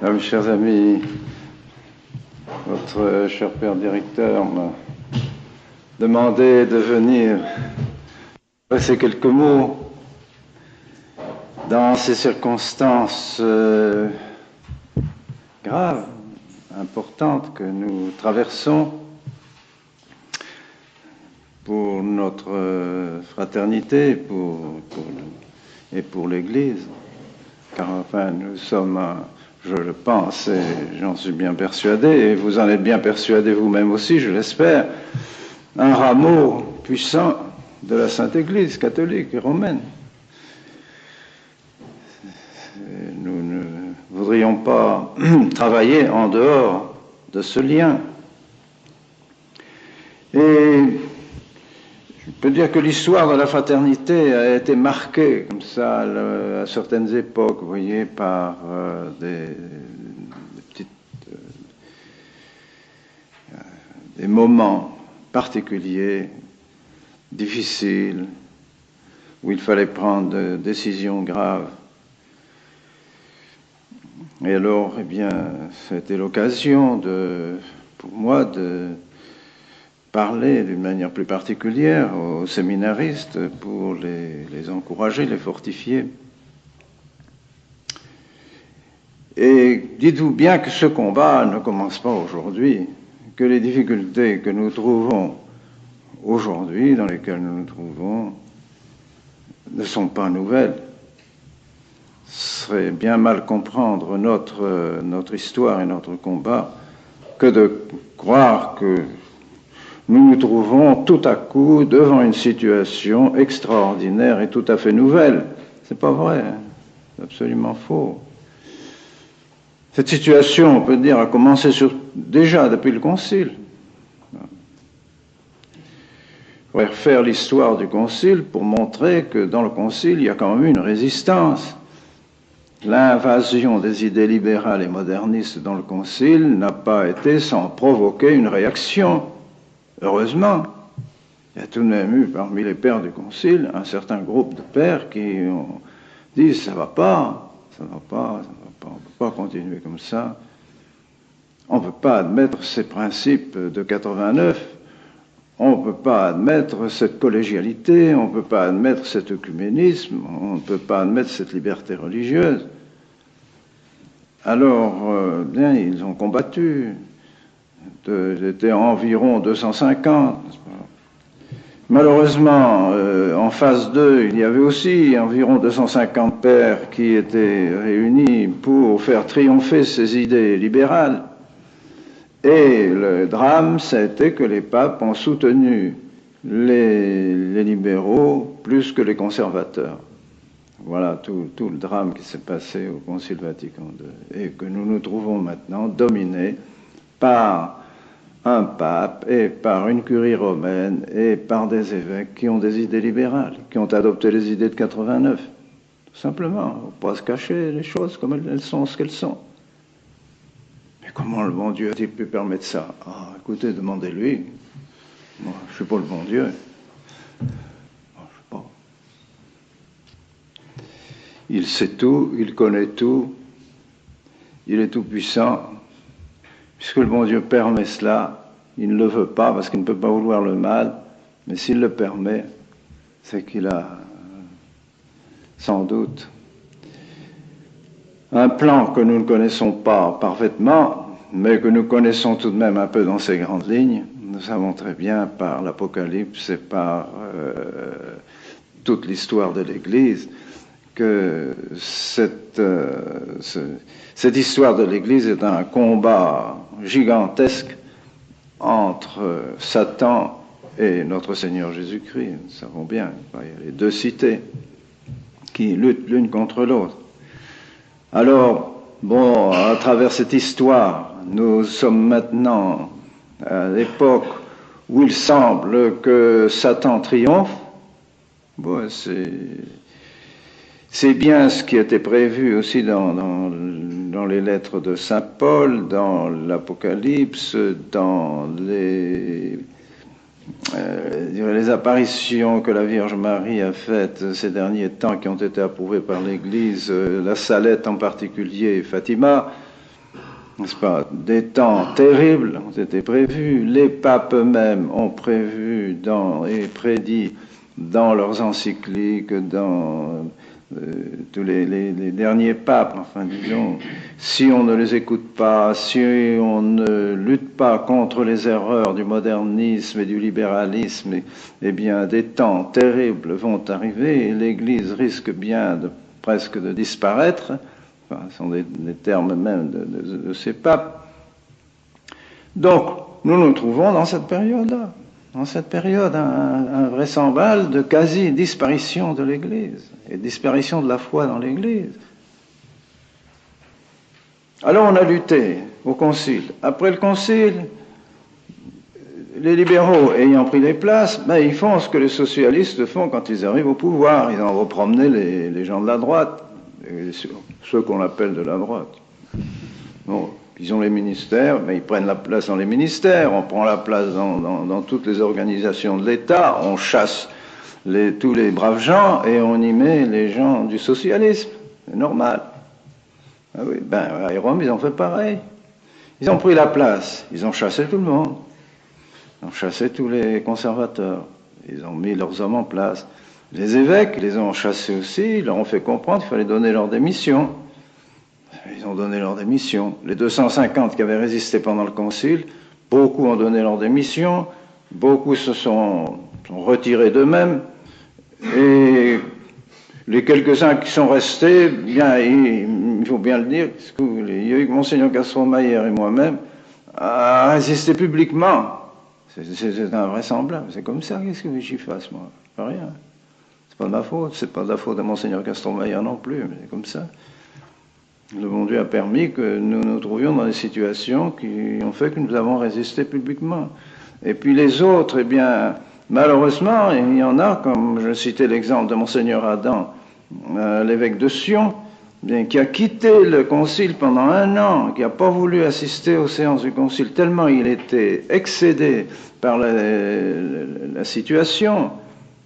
Mes chers amis, votre cher père directeur m'a demandé de venir passer quelques mots dans ces circonstances graves, importantes que nous traversons pour notre fraternité et pour l'Église. Car enfin, nous sommes, je le pense et j'en suis bien persuadé, et vous en êtes bien persuadé vous-même aussi, je l'espère, un rameau puissant de la Sainte Église catholique et romaine. Nous ne voudrions pas travailler en dehors de ce lien. Et je peux dire que l'histoire de la fraternité a été marquée comme ça à certaines époques, vous voyez, par des moments particuliers, difficiles, où il fallait prendre des décisions graves. Et alors, eh bien, c'était l'occasion pour moi de parler d'une manière plus particulière aux séminaristes pour les encourager, les fortifier. Et dites-vous bien que ce combat ne commence pas aujourd'hui, que les difficultés que nous trouvons aujourd'hui, dans lesquelles nous nous trouvons, ne sont pas nouvelles. Ce serait bien mal comprendre notre histoire et notre combat que de croire que nous nous trouvons tout à coup devant une situation extraordinaire et tout à fait nouvelle. C'est pas vrai, c'est absolument faux. Cette situation, on peut dire, a commencé déjà depuis le Concile. Il faudrait refaire l'histoire du Concile pour montrer que dans le Concile, il y a quand même eu une résistance. L'invasion des idées libérales et modernistes dans le Concile n'a pas été sans provoquer une réaction. Heureusement, il y a tout de même eu parmi les pères du Concile un certain groupe de pères qui ont dit ça va pas, on ne peut pas continuer comme ça. On ne peut pas admettre ces principes de 89, on ne peut pas admettre cette collégialité, on ne peut pas admettre cet œcuménisme, on ne peut pas admettre cette liberté religieuse. Alors, bien, ils ont combattu. Ils étaient environ 250. Malheureusement, en phase 2, il y avait aussi environ 250 pères qui étaient réunis pour faire triompher ces idées libérales. Et le drame, c'était que les papes ont soutenu les libéraux plus que les conservateurs. Voilà tout le drame qui s'est passé au Concile Vatican II et que nous nous trouvons maintenant dominés par un pape et par une curie romaine et par des évêques qui ont des idées libérales, qui ont adopté les idées de 89. Tout simplement, il ne faut pas se cacher les choses comme elles sont, ce qu'elles sont. Mais comment le bon Dieu a-t-il pu permettre ça? Ah, écoutez, demandez-lui. Moi, je ne suis pas le bon Dieu. Moi, je sais pas. Il sait tout, il connaît tout, il est tout puissant. Puisque le bon Dieu permet cela, il ne le veut pas parce qu'il ne peut pas vouloir le mal, mais s'il le permet, c'est qu'il a sans doute un plan que nous ne connaissons pas parfaitement, mais que nous connaissons tout de même un peu dans ses grandes lignes. Nous savons très bien par l'Apocalypse et par toute l'histoire de l'Église que cette histoire de l'Église est un combat gigantesque entre Satan et notre Seigneur Jésus-Christ. Nous savons bien, il y a les deux cités qui luttent l'une contre l'autre. Alors, bon, à travers cette histoire, nous sommes maintenant à l'époque où il semble que Satan triomphe. Bon, c'est bien ce qui était prévu aussi dans les lettres de saint Paul, dans l'Apocalypse, dans les apparitions que la Vierge Marie a faites ces derniers temps, qui ont été approuvées par l'Église, la Salette en particulier, Fatima. n'est-ce pas, des temps terribles ont été prévus. Les papes eux-mêmes ont prévu et prédit dans leurs encycliques, dans tous les derniers papes, enfin disons, si on ne les écoute pas, si on ne lutte pas contre les erreurs du modernisme et du libéralisme, eh bien des temps terribles vont arriver et l'Église risque bien presque de disparaître. Enfin, ce sont des termes même de ces papes. Donc, nous nous trouvons dans cette période-là, dans cette période invraisemblable de quasi-disparition de l'Église et disparition de la foi dans l'Église. Alors on a lutté au Concile. Après le Concile, les libéraux ayant pris les places, ils font ce que les socialistes font quand ils arrivent au pouvoir. Ils en vont promener les gens de la droite, ceux qu'on appelle de la droite. Bon, ils ont les ministères, mais ils prennent la place dans les ministères, on prend la place dans toutes les organisations de l'État, on chasse tous les braves gens et on y met les gens du socialisme. C'est normal. Ah oui, à Rome, ils ont fait pareil. Ils ont pris la place, ils ont chassé tout le monde. Ils ont chassé tous les conservateurs. Ils ont mis leurs hommes en place. Les évêques, ils les ont chassés aussi, ils leur ont fait comprendre qu'il fallait donner leur démission. Ils ont donné leur démission. Les 250 qui avaient résisté pendant le Concile, beaucoup ont donné leur démission, beaucoup se sont retirés d'eux-mêmes, et les quelques-uns qui sont restés, bien, il faut bien le dire, il y a eu Monseigneur Castro-Mayer et moi-même à résister publiquement. C'est invraisemblable, c'est comme ça, qu'est-ce que j'y fasse, moi? Pas rien. C'est pas de ma faute, c'est pas de la faute de Monseigneur Castro-Mayer non plus, mais c'est comme ça. Le bon Dieu a permis que nous nous trouvions dans des situations qui ont fait que nous avons résisté publiquement. Et puis les autres, eh bien, malheureusement, il y en a, comme je citais l'exemple de Monseigneur Adam, l'évêque de Sion, bien, qui a quitté le concile pendant 1 an, qui n'a pas voulu assister aux séances du concile, tellement il était excédé par la situation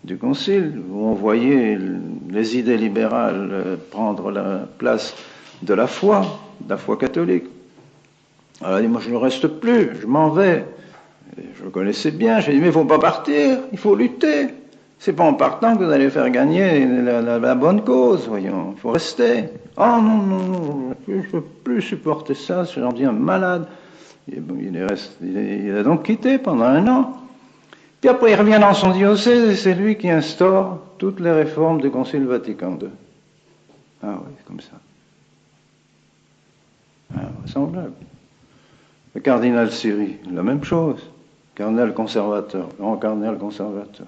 du concile, où on voyait les idées libérales prendre la place de la foi catholique. Alors il dit, moi je ne reste plus, je m'en vais. Et je le connaissais bien, j'ai dit, mais il ne faut pas partir, il faut lutter. C'est pas en partant que vous allez faire gagner la bonne cause, voyons, il faut rester. Oh non, je ne peux plus supporter ça, j'en deviens malade. Il a donc quitté pendant 1 an. Puis après il revient dans son diocèse et c'est lui qui instaure toutes les réformes du Concile Vatican II. Ah oui, comme ça. Semblable. Le cardinal Siri, la même chose. Cardinal conservateur, grand cardinal conservateur.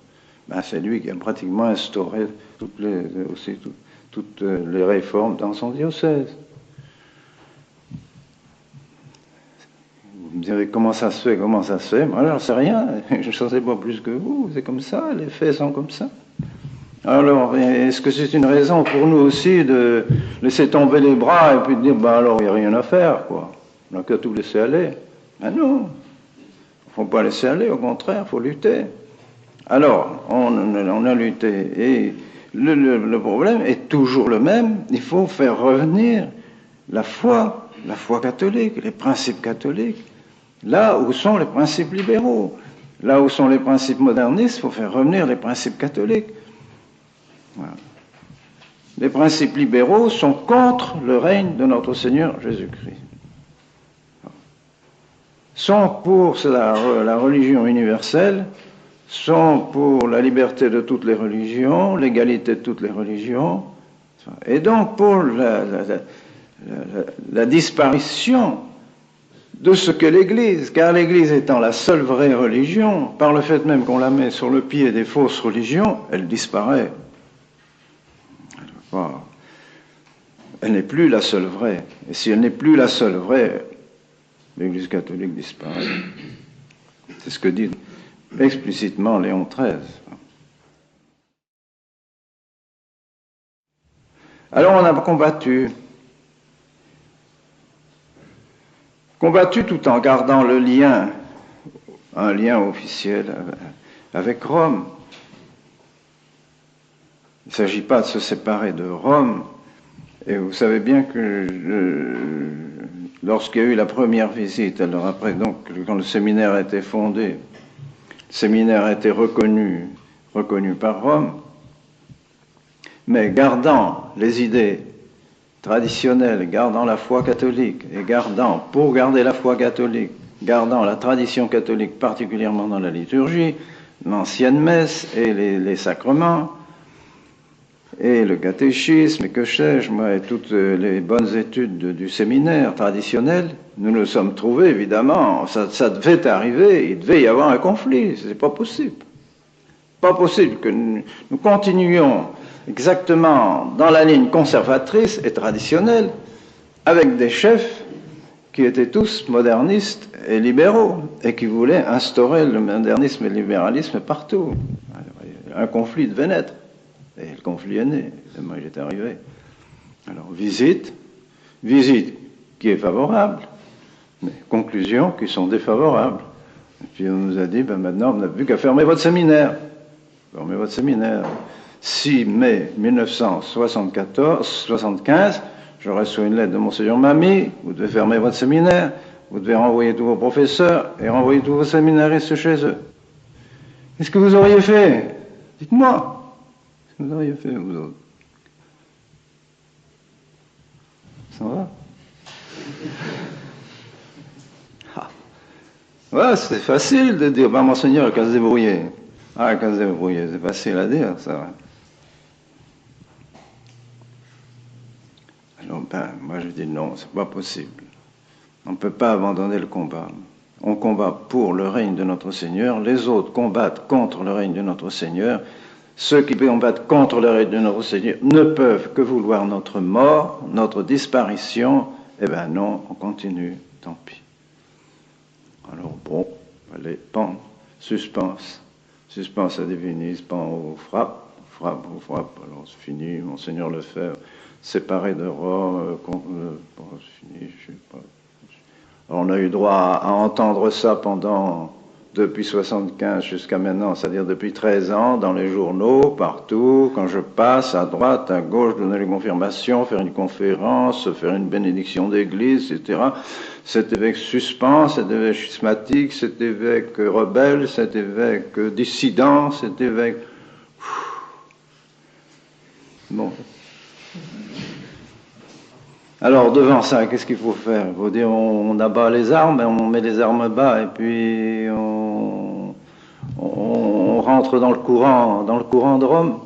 C'est lui qui a pratiquement instauré toutes les réformes dans son diocèse. Vous me direz comment ça se fait. Moi, je ne sais rien, je ne sais pas plus que vous, c'est comme ça, les faits sont comme ça. Alors, est-ce que c'est une raison pour nous aussi de laisser tomber les bras et puis de dire, alors, il n'y a rien à faire, quoi. On n'a qu'à tout laisser aller. Non, il ne faut pas laisser aller, au contraire, il faut lutter. Alors, on a lutté, et le problème est toujours le même, il faut faire revenir la foi catholique, les principes catholiques, là où sont les principes libéraux. Là où sont les principes modernistes, il faut faire revenir les principes catholiques. Voilà. Les principes libéraux sont contre le règne de notre Seigneur Jésus-Christ. Sont pour la religion universelle, sont pour la liberté de toutes les religions, l'égalité de toutes les religions, et donc pour la disparition de ce que l'Église, car l'Église étant la seule vraie religion, par le fait même qu'on la met sur le pied des fausses religions, elle disparaît. Elle n'est plus la seule vraie. Et si elle n'est plus la seule vraie, l'Église catholique disparaît. C'est ce que dit explicitement Léon XIII. Alors on a combattu tout en gardant le lien, un lien officiel avec Rome. Il ne s'agit pas de se séparer de Rome. Et vous savez bien que lorsqu'il y a eu la première visite, alors après, donc, quand le séminaire a été fondé, le séminaire a été reconnu par Rome, mais gardant les idées traditionnelles, gardant la foi catholique, et pour garder la foi catholique, gardant la tradition catholique, particulièrement dans la liturgie, l'ancienne messe et les sacrements, et le catéchisme, et que sais-je, moi, et toutes les bonnes études du séminaire traditionnel, nous nous sommes trouvés, évidemment, ça devait arriver, il devait y avoir un conflit, c'est pas possible. Pas possible que nous continuions exactement dans la ligne conservatrice et traditionnelle, avec des chefs qui étaient tous modernistes et libéraux, et qui voulaient instaurer le modernisme et le libéralisme partout. Un conflit devait naître. Et le conflit est né, évidemment, il est arrivé. Alors, visite qui est favorable, mais conclusions qui sont défavorables. Et puis on nous a dit, maintenant, on n'a plus qu'à fermer votre séminaire. Fermez votre séminaire. 6 mai 1975, je reçois une lettre de Monseigneur Mamie, vous devez fermer votre séminaire, vous devez renvoyer tous vos professeurs et renvoyer tous vos séminaristes chez eux. Qu'est-ce que vous auriez fait? Dites-moi. Vous auriez fait, vous autres. Ça va? Ouais, c'est facile de dire, Monseigneur, il a qu'à se débrouiller. Ah, il a qu'à se débrouiller, c'est facile à dire, ça. Alors, moi je dis non, c'est pas possible. On ne peut pas abandonner le combat. On combat pour le règne de notre Seigneur, les autres combattent contre le règne de notre Seigneur. Ceux qui combattent contre le règne de notre Seigneur ne peuvent que vouloir notre mort, notre disparition. Eh bien non, on continue, tant pis. Alors bon, allez, suspense à Divinis, on frappe, alors c'est fini, Monseigneur Lefebvre, séparé de Rome, c'est fini, je sais pas. Alors, on a eu droit à entendre ça depuis 75 jusqu'à maintenant, c'est-à-dire depuis 13 ans, dans les journaux, partout, quand je passe, à droite, à gauche, donner les confirmations, faire une conférence, faire une bénédiction d'église, etc. Cet évêque suspens, cet évêque schismatique, cet évêque rebelle, cet évêque dissident, cet évêque... Bon. Alors, devant ça, qu'est-ce qu'il faut faire? Il faut dire, on abat les armes, on met les armes bas, et puis on rentre dans le courant de Rome.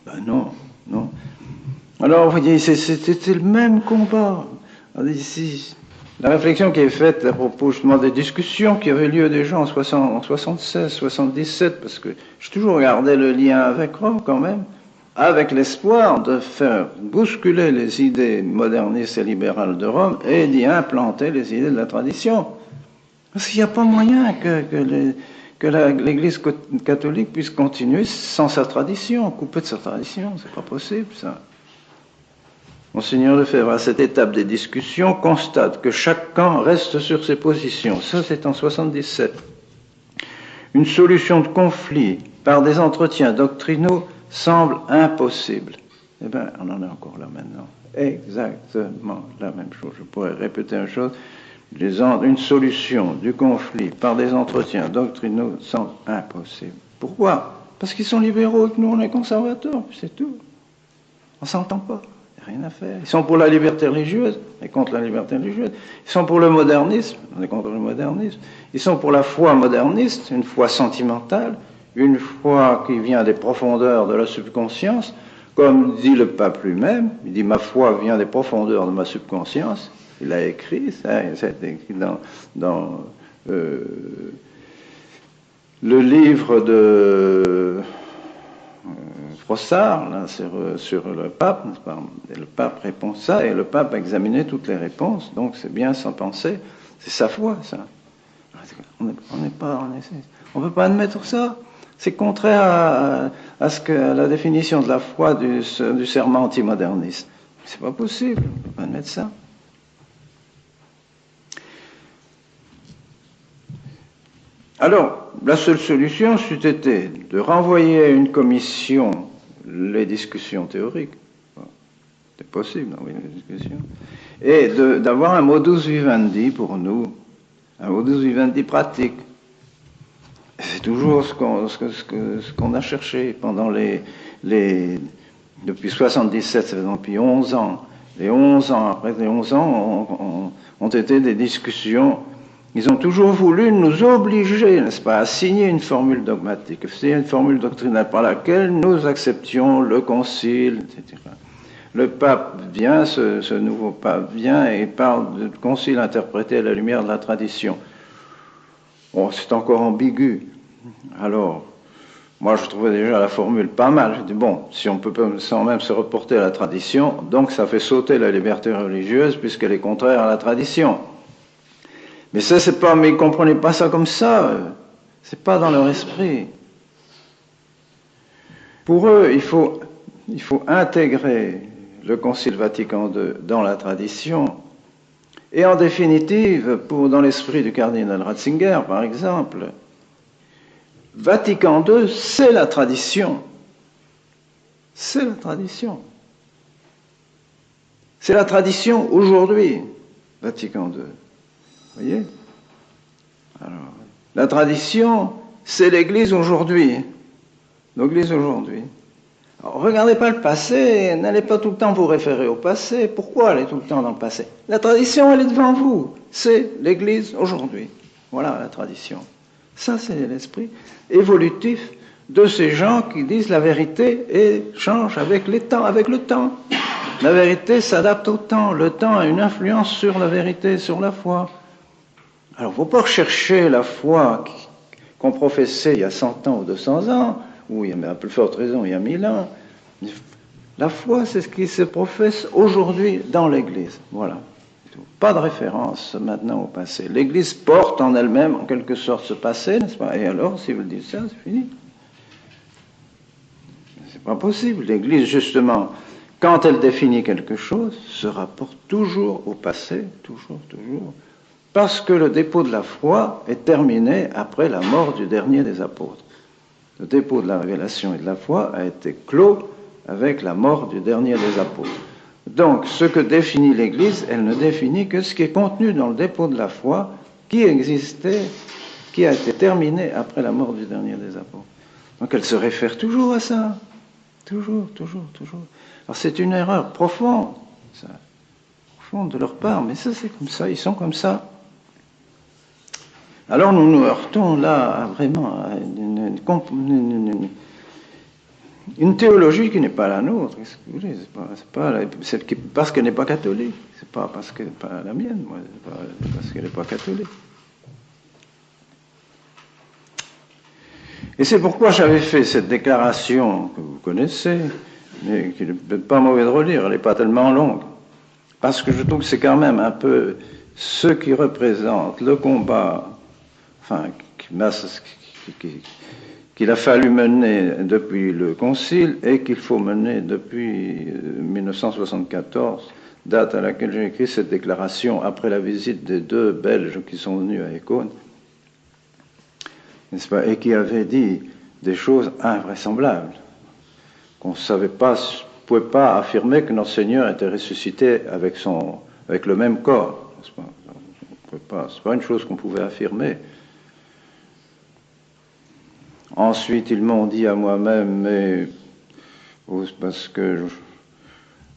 Ben non. Alors, vous voyez, c'était le même combat. Ici, la réflexion qui est faite à propos justement des discussions qui avaient lieu déjà en 76, 77, parce que j'ai toujours gardé le lien avec Rome quand même, avec l'espoir de faire bousculer les idées modernistes et libérales de Rome et d'y implanter les idées de la tradition. Parce qu'il n'y a pas moyen que l'Église catholique puisse continuer sans sa tradition, coupée de sa tradition, c'est pas possible ça. Monseigneur Lefebvre, à cette étape des discussions, constate que chaque camp reste sur ses positions. Ça, c'est en 77. Une solution de conflit par des entretiens doctrinaux semble impossible. Eh bien, on en est encore là maintenant. Exactement la même chose. Je pourrais répéter une chose. Une solution du conflit par des entretiens doctrinaux semble impossible. Pourquoi? Parce qu'ils sont libéraux et que nous, on est conservateurs, c'est tout. On ne s'entend pas. Il n'y a rien à faire. Ils sont pour la liberté religieuse, on est contre la liberté religieuse. Ils sont pour le modernisme, on est contre le modernisme. Ils sont pour la foi moderniste, une foi sentimentale, une foi qui vient des profondeurs de la subconscience, comme dit le pape lui-même. Il dit, ma foi vient des profondeurs de ma subconscience. Il a écrit, ça c'est écrit dans le livre de Froissart, là, sur le pape, n'est-ce pas? Et le pape répond ça, et le pape a examiné toutes les réponses, donc c'est bien sans penser, c'est sa foi, ça. On ne peut pas admettre ça. C'est contraire à la définition de la foi du serment antimoderniste. C'est pas possible, on ne peut pas admettre ça. Alors, la seule solution, c'eût été de renvoyer à une commission les discussions théoriques. C'est possible d'envoyer les discussions. et d'avoir un modus vivendi pour nous, un modus vivendi pratique. C'est toujours ce qu'on a cherché pendant depuis 77, c'est depuis 11 ans. Les 11 ans, après les 11 ans, ont été des discussions. Ils ont toujours voulu nous obliger, n'est-ce pas, à signer une formule dogmatique, signer une formule doctrinale par laquelle nous acceptions le concile, etc. Le pape vient, ce nouveau pape vient et parle du concile interprété à la lumière de la tradition. Bon, c'est encore ambigu. Alors, moi je trouvais déjà la formule pas mal. Je dis bon, si on peut sans même se reporter à la tradition, donc ça fait sauter la liberté religieuse puisqu'elle est contraire à la tradition. Mais ça, c'est pas, mais ils comprenaient pas ça comme ça. C'est pas dans leur esprit. Pour eux, il faut intégrer le Concile Vatican II dans la tradition. Et en définitive, dans l'esprit du cardinal Ratzinger, par exemple, Vatican II, c'est la tradition. C'est la tradition. C'est la tradition aujourd'hui, Vatican II. Vous voyez? Alors, la tradition, c'est l'Église aujourd'hui. L'Église aujourd'hui. Alors, regardez pas le passé, n'allez pas tout le temps vous référer au passé. Pourquoi aller tout le temps dans le passé? La tradition, elle est devant vous. C'est l'Église aujourd'hui. Voilà la tradition. Ça, c'est l'esprit évolutif de ces gens qui disent la vérité et change avec les temps, avec le temps. La vérité s'adapte au temps. Le temps a une influence sur la vérité, sur la foi. Alors, il ne faut pas rechercher la foi qu'on professait il y a 100 ans ou 200 ans, ou il y a à plus forte raison, il y a 1000 ans. La foi, c'est ce qui se professe aujourd'hui dans l'Église. Voilà. Pas de référence maintenant au passé. L'Église porte en elle-même, en quelque sorte, ce passé, n'est-ce pas? Et alors, si vous le dites ça, c'est fini. C'est pas possible. L'Église, justement, quand elle définit quelque chose, se rapporte toujours au passé, toujours, parce que le dépôt de la foi est terminé après la mort du dernier des apôtres. Le dépôt de la révélation et de la foi a été clos avec la mort du dernier des apôtres. Donc, ce que définit l'Église, elle ne définit que ce qui est contenu dans le dépôt de la foi qui existait, qui a été terminé après la mort du dernier des apôtres. Donc, elle se réfère toujours à ça. Toujours. Alors, c'est une erreur profonde, ça. Profonde de leur part, mais ça, c'est comme ça, ils sont comme ça. Alors, nous nous heurtons là vraiment à une théologie qui n'est pas la nôtre, c'est pas celle qui, parce qu'elle n'est pas catholique, c'est pas parce qu'elle n'est pas la mienne, moi, c'est pas parce qu'elle n'est pas catholique. Et c'est pourquoi j'avais fait cette déclaration que vous connaissez, mais qui n'est peut-être pas mauvais de relire, elle n'est pas tellement longue, parce que je trouve que c'est quand même un peu ce qui représente le combat, enfin, qu'il a fallu mener depuis le Concile et qu'il faut mener depuis 1974, date à laquelle j'ai écrit cette déclaration après la visite des 2 Belges qui sont venus à Écône, n'est-ce pas, et qui avaient dit des choses invraisemblables, qu'on ne savait pas, ne pouvait pas affirmer que notre Seigneur était ressuscité avec le même corps, n'est-ce pas? C'est pas une chose qu'on pouvait affirmer. Ensuite, ils m'ont dit à moi-même, mais parce que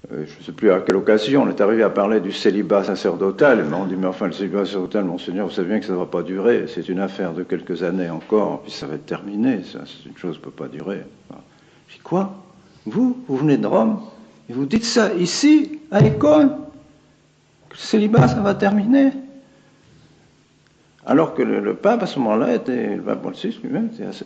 je ne sais plus à quelle occasion, on est arrivé à parler du célibat sacerdotal, et ils m'ont dit, mais enfin, le célibat sacerdotal, Monseigneur, vous savez bien que ça ne va pas durer, c'est une affaire de quelques années encore, puis ça va être terminé, ça, c'est une chose qui ne peut pas durer. Je dis, quoi? Vous venez de Rome, et vous dites ça ici, à Écône, que le célibat, ça va terminer? Alors que le pape, à ce moment-là, le pape Paul VI lui-même, était assez...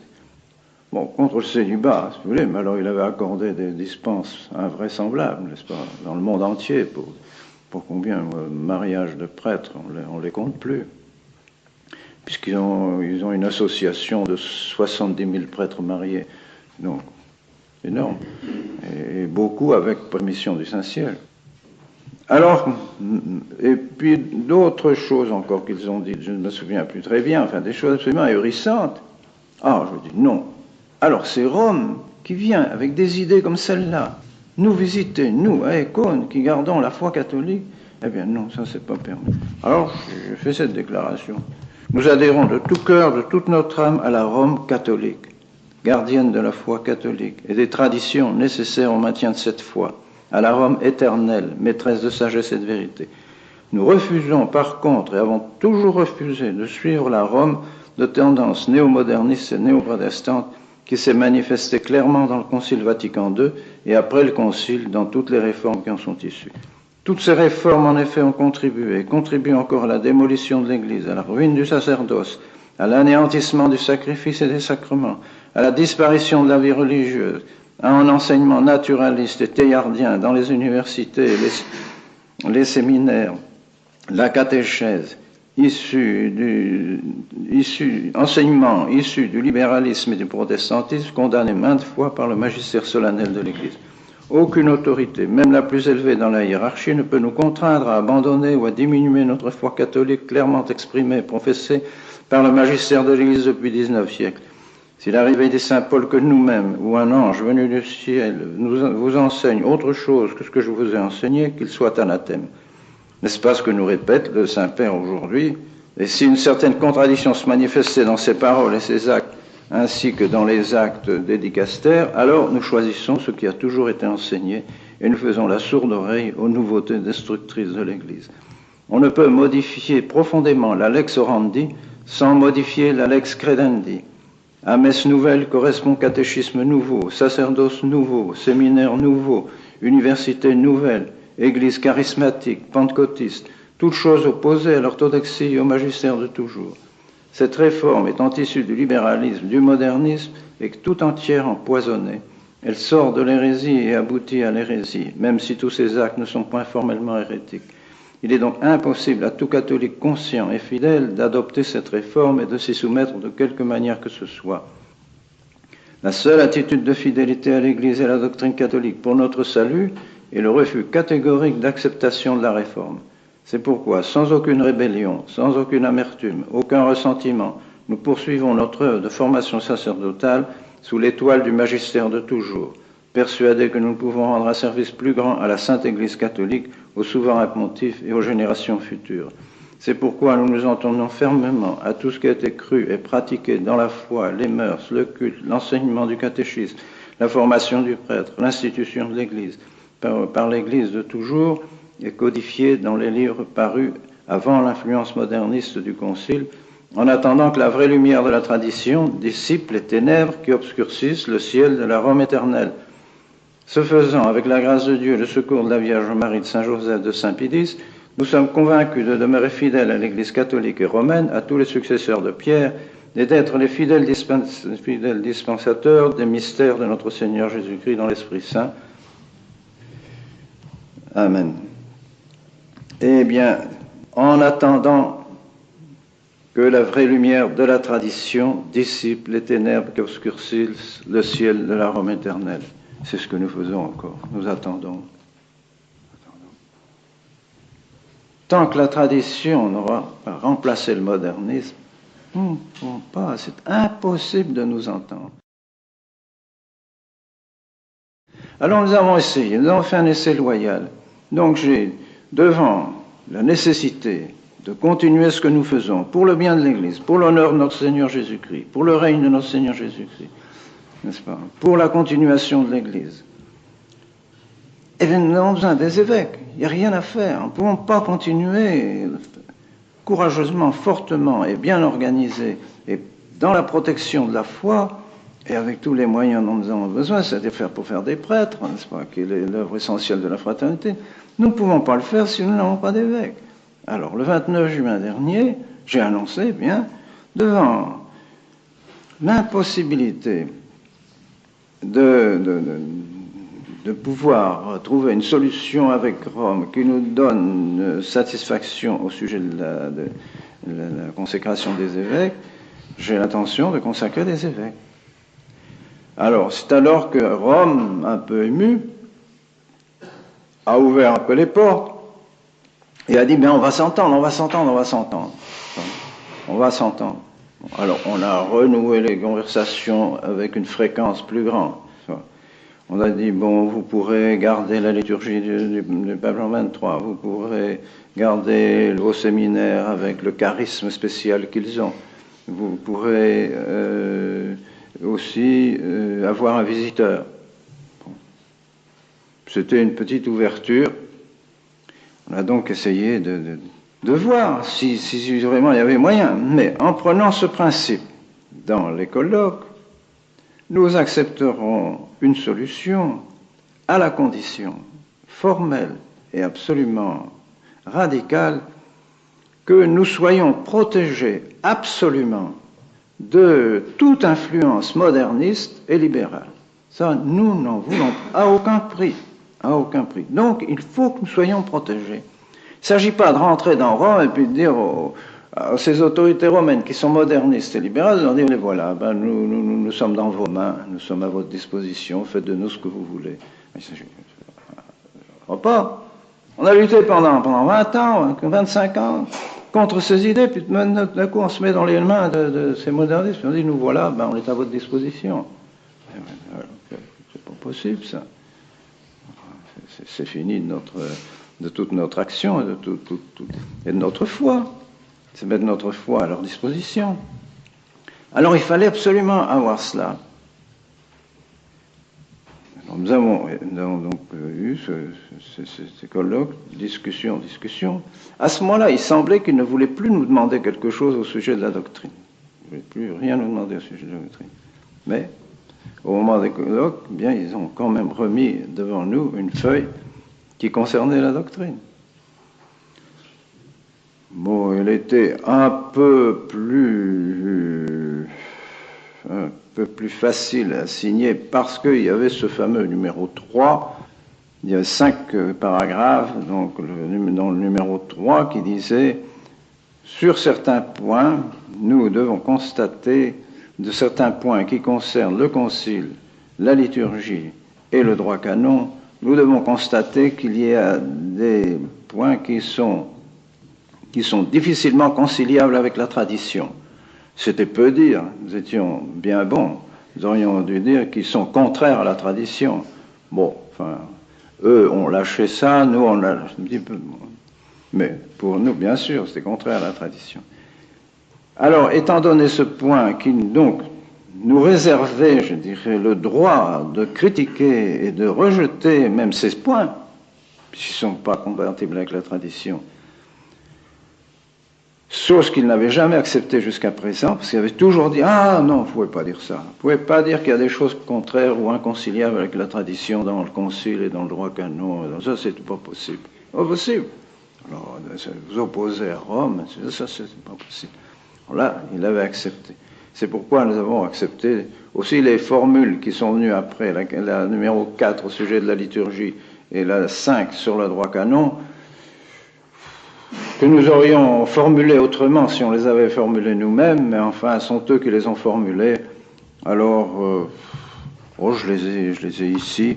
Bon, contre le célibat, si vous voulez, mais alors il avait accordé des dispenses invraisemblables, n'est-ce pas, dans le monde entier, pour combien mariages de prêtres, on les compte plus. Puisqu'ils ont une association de 70 000 prêtres mariés, donc énorme, et beaucoup avec permission du Saint-Ciel. Alors, et puis d'autres choses encore qu'ils ont dites, je ne me souviens plus très bien, enfin des choses absolument ahurissantes. Ah, je dis non. Alors c'est Rome qui vient avec des idées comme celle-là, nous visiter, nous, à Écône, qui gardons la foi catholique, Eh bien non, ça c'est pas permis. Alors, je fais cette déclaration. Nous adhérons de tout cœur, de toute notre âme à la Rome catholique, gardienne de la foi catholique et des traditions nécessaires au maintien de cette foi, à la Rome éternelle, maîtresse de sagesse et de vérité. Nous refusons par contre, et avons toujours refusé, de suivre la Rome de tendance néo-moderniste et néo-protestante qui s'est manifestée clairement dans le Concile Vatican II et après le Concile dans toutes les réformes qui en sont issues. Toutes ces réformes, en effet, ont contribué et contribuent encore à la démolition de l'Église, à la ruine du sacerdoce, à l'anéantissement du sacrifice et des sacrements, à la disparition de la vie religieuse, à un enseignement naturaliste et théardien dans les universités, les séminaires, la catéchèse, enseignement issu du libéralisme et du protestantisme, condamné maintes fois par le magistère solennel de l'Église. Aucune autorité, même la plus élevée dans la hiérarchie, ne peut nous contraindre à abandonner ou à diminuer notre foi catholique clairement exprimée et professée par le magistère de l'Église depuis le XIXe siècle. Si l'arrivée des saints Paul que nous-mêmes ou un ange venu du ciel vous enseigne autre chose que ce que je vous ai enseigné, qu'il soit anathème. N'est-ce pas ce que nous répète le Saint-Père aujourd'hui? Et si une certaine contradiction se manifestait dans ses paroles et ses actes, ainsi que dans les actes des dicastères, alors nous choisissons ce qui a toujours été enseigné et nous faisons la sourde oreille aux nouveautés destructrices de l'Église. On ne peut modifier profondément la lex orandi sans modifier la lex credendi. À messe nouvelle correspond catéchisme nouveau, sacerdoce nouveau, séminaire nouveau, université nouvelle, église charismatique, pentecôtiste, toutes choses opposées à l'orthodoxie et au magistère de toujours. Cette réforme étant issue du libéralisme, du modernisme, est tout entière empoisonnée. Elle sort de l'hérésie et aboutit à l'hérésie, même si tous ces actes ne sont point formellement hérétiques. Il est donc impossible à tout catholique conscient et fidèle d'adopter cette réforme et de s'y soumettre de quelque manière que ce soit. La seule attitude de fidélité à l'Église et à la doctrine catholique pour notre salut est le refus catégorique d'acceptation de la réforme. C'est pourquoi, sans aucune rébellion, sans aucune amertume, aucun ressentiment, nous poursuivons notre œuvre de formation sacerdotale sous l'étoile du magistère de toujours, persuadés que nous pouvons rendre un service plus grand à la Sainte Église catholique, au souverain pontife et aux générations futures. C'est pourquoi nous nous en tenons fermement à tout ce qui a été cru et pratiqué dans la foi, les mœurs, le culte, l'enseignement du catéchisme, la formation du prêtre, l'institution de l'Église, par l'Église de toujours, et codifié dans les livres parus avant l'influence moderniste du Concile, en attendant que la vraie lumière de la tradition dissipe les ténèbres qui obscurcissent le ciel de la Rome éternelle. Ce faisant, avec la grâce de Dieu et le secours de la Vierge Marie, de Saint Joseph, de Saint Pidis, nous sommes convaincus de demeurer fidèles à l'Église catholique et romaine, à tous les successeurs de Pierre, et d'être les fidèles dispensateurs des mystères de notre Seigneur Jésus-Christ dans l'Esprit Saint. Amen. Eh bien, en attendant que la vraie lumière de la tradition dissipe les ténèbres qui obscurcissent le ciel de la Rome éternelle. C'est ce que nous faisons encore. Nous attendons. Tant que la tradition n'aura pas remplacé le modernisme, nous ne pouvons pas, c'est impossible de nous entendre. Alors nous avons essayé, nous avons fait un essai loyal. Donc j'ai, devant la nécessité de continuer ce que nous faisons, pour le bien de l'Église, pour l'honneur de notre Seigneur Jésus-Christ, pour le règne de notre Seigneur Jésus-Christ, n'est-ce pas, pour la continuation de l'Église, eh bien nous avons besoin des évêques, il n'y a rien à faire, nous ne pouvons pas continuer courageusement, fortement et bien organisé, et dans la protection de la foi, et avec tous les moyens dont nous avons besoin, c'est-à-dire pour faire des prêtres, n'est-ce pas, qui est l'œuvre essentielle de la fraternité, nous ne pouvons pas le faire si nous n'avons pas d'évêque. Alors, le 29 juin dernier, j'ai annoncé, bien, devant l'impossibilité de pouvoir trouver une solution avec Rome qui nous donne satisfaction au sujet de la consécration des évêques, j'ai l'intention de consacrer des évêques. Alors, c'est alors que Rome, un peu ému, a ouvert un peu les portes et a dit, mais on va s'entendre. Alors, on a renoué les conversations avec une fréquence plus grande. On a dit, bon, vous pourrez garder la liturgie du pape Jean XXIII, vous pourrez garder vos séminaires avec le charisme spécial qu'ils ont, vous pourrez aussi avoir un visiteur. Bon. C'était une petite ouverture. On a donc essayé de voir si vraiment il y avait moyen. Mais en prenant ce principe dans les colloques, nous accepterons une solution à la condition formelle et absolument radicale que nous soyons protégés absolument de toute influence moderniste et libérale. Ça, nous n'en voulons à aucun prix. À aucun prix. Donc, il faut que nous soyons protégés. Il ne s'agit pas de rentrer dans Rome et puis de dire à ces autorités romaines qui sont modernistes et libérales, de leur dire, les voilà, ben nous sommes dans vos mains, nous sommes à votre disposition, faites de nous ce que vous voulez. Pas. On a lutté pendant 20 ans, 25 ans, contre ces idées, puis d'un coup on se met dans les mains de ces modernistes, puis on dit, nous voilà, ben on est à votre disposition. C'est pas possible, ça. C'est fini de toute notre action et de notre foi. C'est mettre notre foi à leur disposition. Alors il fallait absolument avoir cela. Alors, nous avons donc eu ces colloques, discussion. À ce moment-là, il semblait qu'ils ne voulaient plus nous demander quelque chose au sujet de la doctrine. Ils ne voulaient plus rien nous demander au sujet de la doctrine. Mais au moment des colloques, bien, ils ont quand même remis devant nous une feuille qui concernait la doctrine. Bon, elle était un peu plus facile à signer parce qu'il y avait ce fameux numéro 3. Il y avait 5 paragraphes, donc dans le numéro 3 qui disait « Sur certains points, nous devons constater de certains points qui concernent le concile, la liturgie et le droit canon, nous devons constater qu'il y a des points qui sont difficilement conciliables avec la tradition. » C'était peu dire, nous étions bien bons, nous aurions dû dire qu'ils sont contraires à la tradition. Bon, enfin, eux ont lâché ça, nous on l'a un petit peu. Mais pour nous, bien sûr, c'était contraire à la tradition. Alors, étant donné ce point qui donc nous réservait, je dirais, le droit de critiquer et de rejeter même ces points, puisqu'ils ne sont pas compatibles avec la tradition, chose qu'ils n'avaient jamais acceptée jusqu'à présent, parce qu'ils avaient toujours dit « Ah non, vous ne pouvez pas dire ça. Vous ne pouvez pas dire qu'il y a des choses contraires ou inconciliables avec la tradition dans le concile et dans le droit canon. Ça, c'est pas possible. » Pas possible. Alors, vous opposez à Rome, ça, c'est pas possible. Alors là, ils l'avaient accepté. C'est pourquoi nous avons accepté aussi les formules qui sont venues après, la numéro 4 au sujet de la liturgie et la 5 sur le droit canon, que nous aurions formulées autrement si on les avait formulées nous-mêmes, mais enfin, ce sont eux qui les ont formulées. Alors, je les ai ici.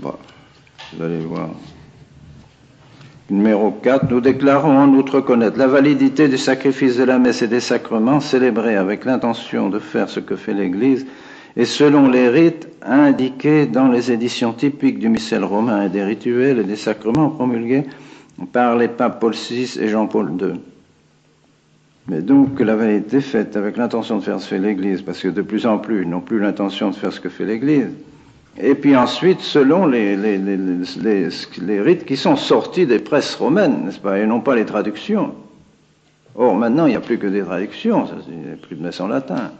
Bon, vous allez voir. Numéro 4, nous déclarons en outre connaître la validité du sacrifice de la messe et des sacrements célébrés avec l'intention de faire ce que fait l'Église et selon les rites indiqués dans les éditions typiques du missel romain et des rituels et des sacrements promulgués par les papes Paul VI et Jean-Paul II. Mais donc que la validité faite avec l'intention de faire ce que fait l'Église, parce que de plus en plus, ils n'ont plus l'intention de faire ce que fait l'Église. Et puis ensuite, selon les rites qui sont sortis des presses romaines, n'est-ce pas, et non pas les traductions. Or, maintenant, il n'y a plus que des traductions, il n'y a plus de messe en latin.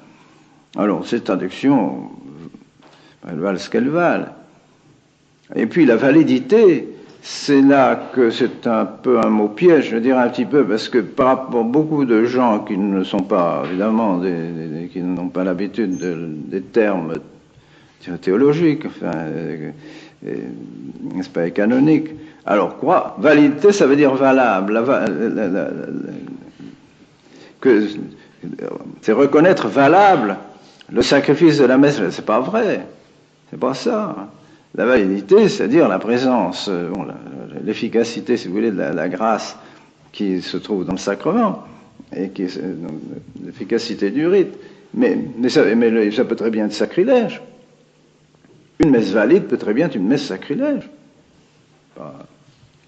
Alors, ces traductions, elles valent ce qu'elles valent. Et puis, la validité, c'est là que c'est un peu un mot piège, je dirais un petit peu, parce que par rapport à beaucoup de gens qui ne sont pas, évidemment, qui n'ont pas l'habitude des termes théologique, enfin, n'est-ce pas, canonique. Alors, quoi? Validité, ça veut dire valable. C'est reconnaître valable le sacrifice de la messe. C'est pas vrai. C'est pas ça. La validité, c'est-à-dire la présence, l'efficacité, si vous voulez, de la grâce qui se trouve dans le sacrement et qui est l'efficacité du rite. Mais ça peut très bien être sacrilège. Une messe valide peut très bien être une messe sacrilège.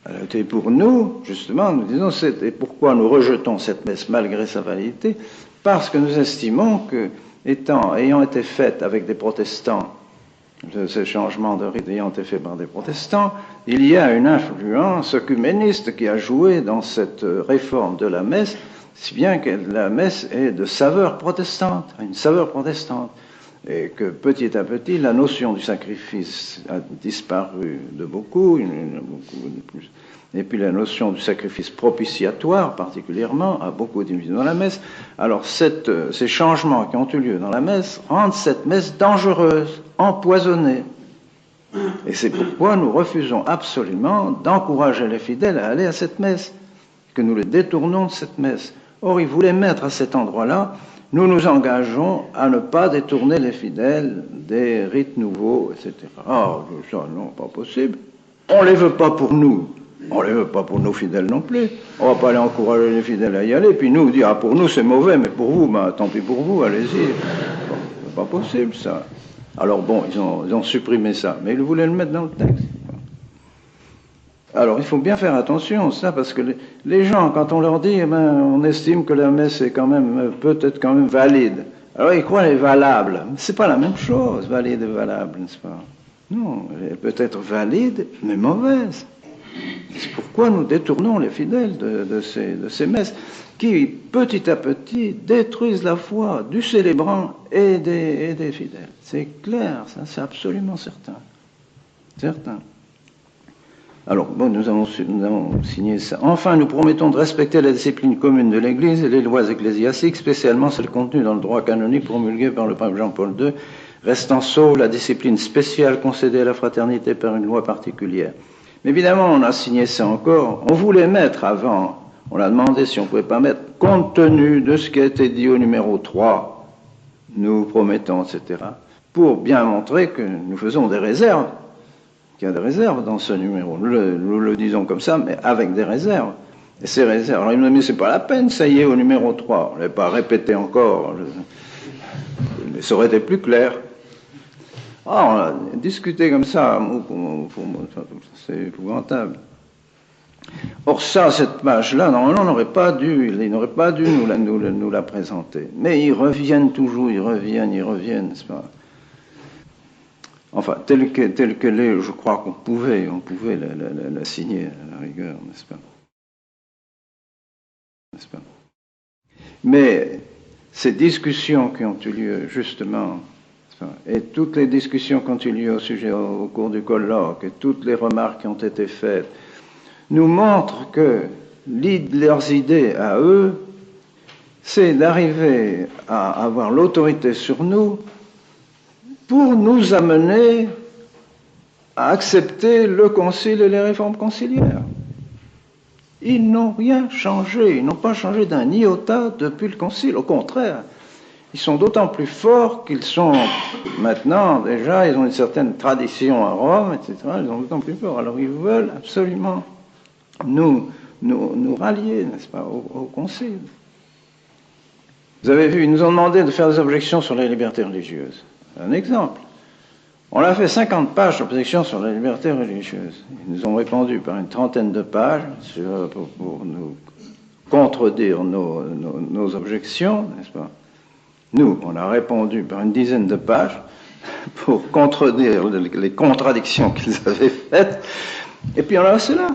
Elle a été pour nous, justement, nous disons, et pourquoi nous rejetons cette messe malgré sa validité? Parce que nous estimons que, ayant été faite avec des protestants, ces changements de rite ayant été faits par des protestants, il y a une influence œcuméniste qui a joué dans cette réforme de la messe, si bien que la messe est de saveur protestante, une saveur protestante, et que petit à petit, la notion du sacrifice a disparu de beaucoup, et puis la notion du sacrifice propitiatoire, particulièrement, a beaucoup diminué dans la messe. Alors ces changements qui ont eu lieu dans la messe rendent cette messe dangereuse, empoisonnée. Et c'est pourquoi nous refusons absolument d'encourager les fidèles à aller à cette messe, que nous les détournons de cette messe. Or, ils voulaient mettre à cet endroit-là, nous nous engageons à ne pas détourner les fidèles des rites nouveaux, etc. Ah, ça, non, pas possible. On ne les veut pas pour nous. On ne les veut pas pour nos fidèles non plus. On ne va pas aller encourager les fidèles à y aller, puis nous dire, ah, pour nous c'est mauvais, mais pour vous, ben, tant pis pour vous, allez-y. Bon, c'est pas possible, ça. Alors bon, ils ont supprimé ça, mais ils voulaient le mettre dans le texte. Alors il faut bien faire attention, ça, parce que les gens, quand on leur dit, eh ben, on estime que la messe est quand même, peut-être quand même valide. Alors ils croient qu'elle est valable. C'est pas la même chose, valide et valable, n'est-ce pas? Non, elle peut être valide, mais mauvaise. C'est pourquoi nous détournons les fidèles de ces messes qui, petit à petit, détruisent la foi du célébrant et des fidèles. C'est clair, ça, c'est absolument certain. Certain. Alors, bon, nous avons signé ça. Enfin, nous promettons de respecter la discipline commune de l'Église et les lois ecclésiastiques, spécialement celles contenues dans le droit canonique promulgué par le pape Jean-Paul II, restant sauf la discipline spéciale concédée à la fraternité par une loi particulière. Mais évidemment, on a signé ça encore. On voulait mettre avant, on a demandé si on ne pouvait pas mettre, compte tenu de ce qui a été dit au numéro 3, nous promettons, etc., pour bien montrer que nous faisons des réserves. Il y a des réserves dans ce numéro. Nous le disons comme ça, mais avec des réserves. Et ces réserves, alors il me dit, mais c'est pas la peine, ça y est, au numéro 3. On ne l'a pas répété encore. Mais ça aurait été plus clair. Ah, on a discuté comme ça, c'est épouvantable. Or ça, cette page-là, normalement, il n'aurait pas dû nous la présenter. Mais ils reviennent toujours, ils reviennent, n'est-ce pas? Enfin, telle qu'elle est, je crois qu'on pouvait la signer à la rigueur, n'est-ce pas? N'est-ce pas? Mais ces discussions qui ont eu lieu, justement, et toutes les discussions qui ont eu lieu au cours du colloque, et toutes les remarques qui ont été faites, nous montrent que leurs idées à eux, c'est d'arriver à avoir l'autorité sur nous pour nous amener à accepter le concile et les réformes conciliaires. Ils n'ont rien changé, ils n'ont pas changé d'un iota depuis le concile, au contraire. Ils sont d'autant plus forts qu'ils sont maintenant, déjà, ils ont une certaine tradition à Rome, etc., ils sont d'autant plus forts. Alors ils veulent absolument nous rallier, n'est-ce pas, au concile. Vous avez vu, ils nous ont demandé de faire des objections sur les libertés religieuses. Un exemple. On a fait 50 pages d'objections sur la liberté religieuse. Ils nous ont répondu par une trentaine de pages pour nous contredire nos objections, n'est-ce pas? Nous, on a répondu par une dizaine de pages pour contredire les contradictions qu'ils avaient faites. Et puis on a cela.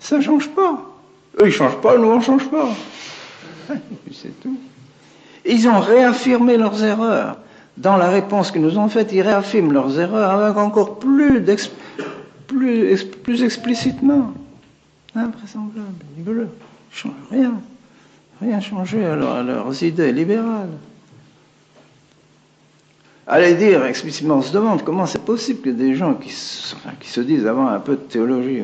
Ça ne change pas. Eux, ils ne changent pas, nous, on ne change pas. Et puis c'est tout. Ils ont réaffirmé leurs erreurs. Dans la réponse qu'ils nous ont faite, ils réaffirment leurs erreurs avec encore plus explicitement. Invraisemblable. Ils ne changent rien. Rien changé à leurs idées libérales. Allez dire explicitement, on se demande comment c'est possible que des gens qui se disent avoir un peu de théologie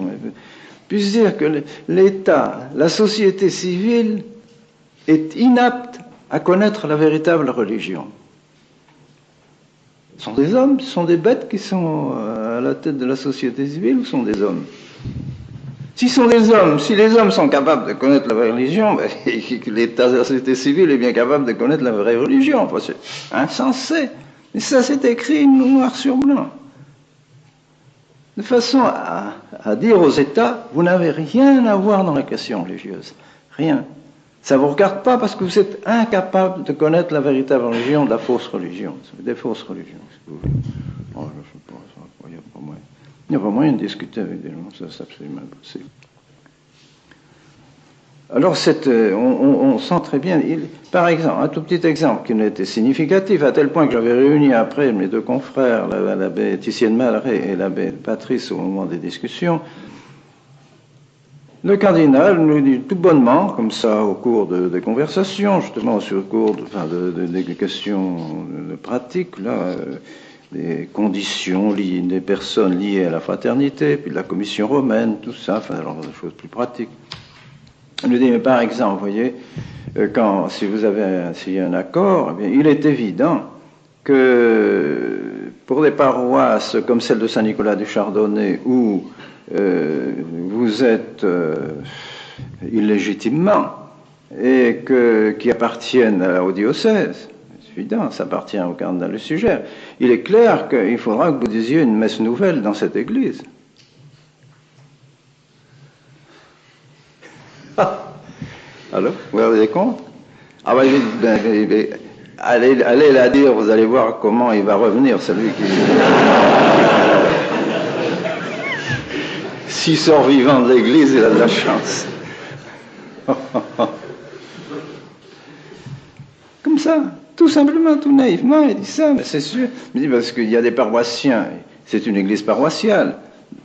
puissent dire que l'État, la société civile est inapte à connaître la véritable religion. Ce sont des hommes, ce sont des bêtes qui sont à la tête de la société civile ou sont des hommes? S'ils sont des hommes, si les hommes sont capables de connaître la vraie religion, ben, l'État de la société civile est bien capable de connaître la vraie religion. Enfin, c'est insensé. Mais ça, c'est écrit noir sur blanc. de façon à dire aux États, vous n'avez rien à voir dans la question religieuse. Rien. Ça ne vous regarde pas parce que vous êtes incapable de connaître la véritable religion de la fausse religion. Des fausses religions, si vous voulez. Oh, je sais pas, il n'y a pas moyen de discuter avec des gens, ça c'est absolument impossible. Alors, on sent très bien, par exemple, un tout petit exemple qui n'a été significatif, à tel point que j'avais réuni après mes deux confrères, l'abbé Titienne Malray et l'abbé Patrice, au moment des discussions. Le cardinal nous dit tout bonnement, comme ça, au cours des conversations, justement, sur le cours des questions de pratique, là, des conditions, des personnes liées à la fraternité, puis de la commission romaine, tout ça, enfin, alors, des choses plus pratiques. Il nous dit, mais par exemple, vous voyez, s'il y a un accord, eh bien, il est évident que pour des paroisses comme celle de Saint-Nicolas du Chardonnay, où vous êtes illégitimement et qui appartiennent au diocèse, c'est évident, ça appartient au cardinal du sujet, il est clair qu'il faudra que vous disiez une messe nouvelle dans cette église. Alors, vous vous rendez compte? Ah ben, allez la dire, vous allez voir comment il va revenir, celui qui... S'il sort vivant de l'église, il a de la chance. Comme ça, tout simplement, tout naïvement, il dit ça, mais c'est sûr. Il dit parce qu'il y a des paroissiens, c'est une église paroissiale.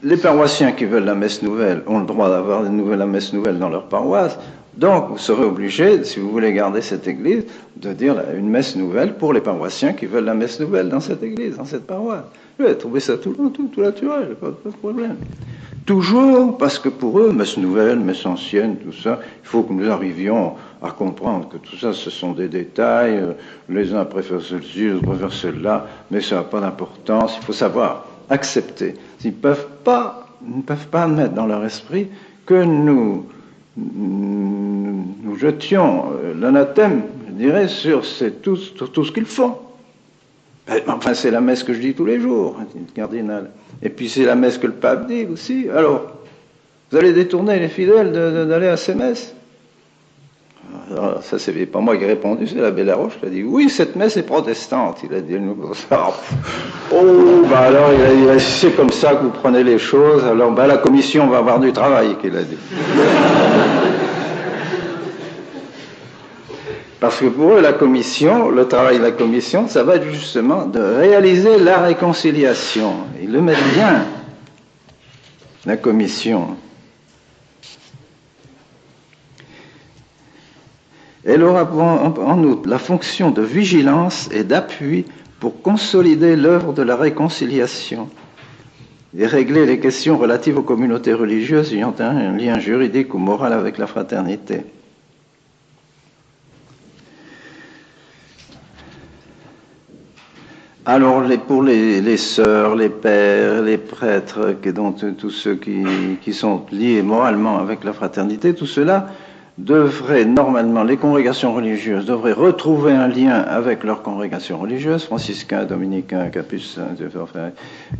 Les paroissiens qui veulent la messe nouvelle ont le droit d'avoir la messe nouvelle dans leur paroisse. Donc, vous serez obligé, si vous voulez garder cette église, de dire une messe nouvelle pour les paroissiens qui veulent la messe nouvelle dans cette église, dans cette paroisse. Je vais trouver ça tout naturel, pas de problème. Toujours parce que pour eux, messe nouvelle, messe ancienne, tout ça, il faut que nous arrivions à comprendre que tout ça, ce sont des détails, les uns préfèrent ceci, les autres préfèrent cela, mais ça n'a pas d'importance, il faut savoir accepter. Ils ne peuvent pas admettre dans leur esprit que nous jetions l'anathème, je dirais, sur tout ce qu'ils font. Enfin, c'est la messe que je dis tous les jours, dit le cardinal. Et puis c'est la messe que le pape dit aussi. Alors, vous allez détourner les fidèles d'aller à ces messes? Alors, ça, c'est pas moi qui ai répondu, c'est l'abbé Laroche qui a dit oui, cette messe est protestante. Il a dit alors il a dit c'est comme ça que vous prenez les choses. Alors la commission va avoir du travail, qu'il a dit. Parce que pour eux, la commission, le travail de la commission, ça va être justement de réaliser la réconciliation. Ils le mettent bien, la commission. Elle aura en outre la fonction de vigilance et d'appui pour consolider l'œuvre de la réconciliation et régler les questions relatives aux communautés religieuses ayant un lien juridique ou moral avec la fraternité. Alors, pour les sœurs, les pères, les prêtres, tous ceux qui sont liés moralement avec la fraternité, tout cela devrait normalement, les congrégations religieuses devraient retrouver un lien avec leurs congrégations religieuses, franciscains, dominicains, capucins,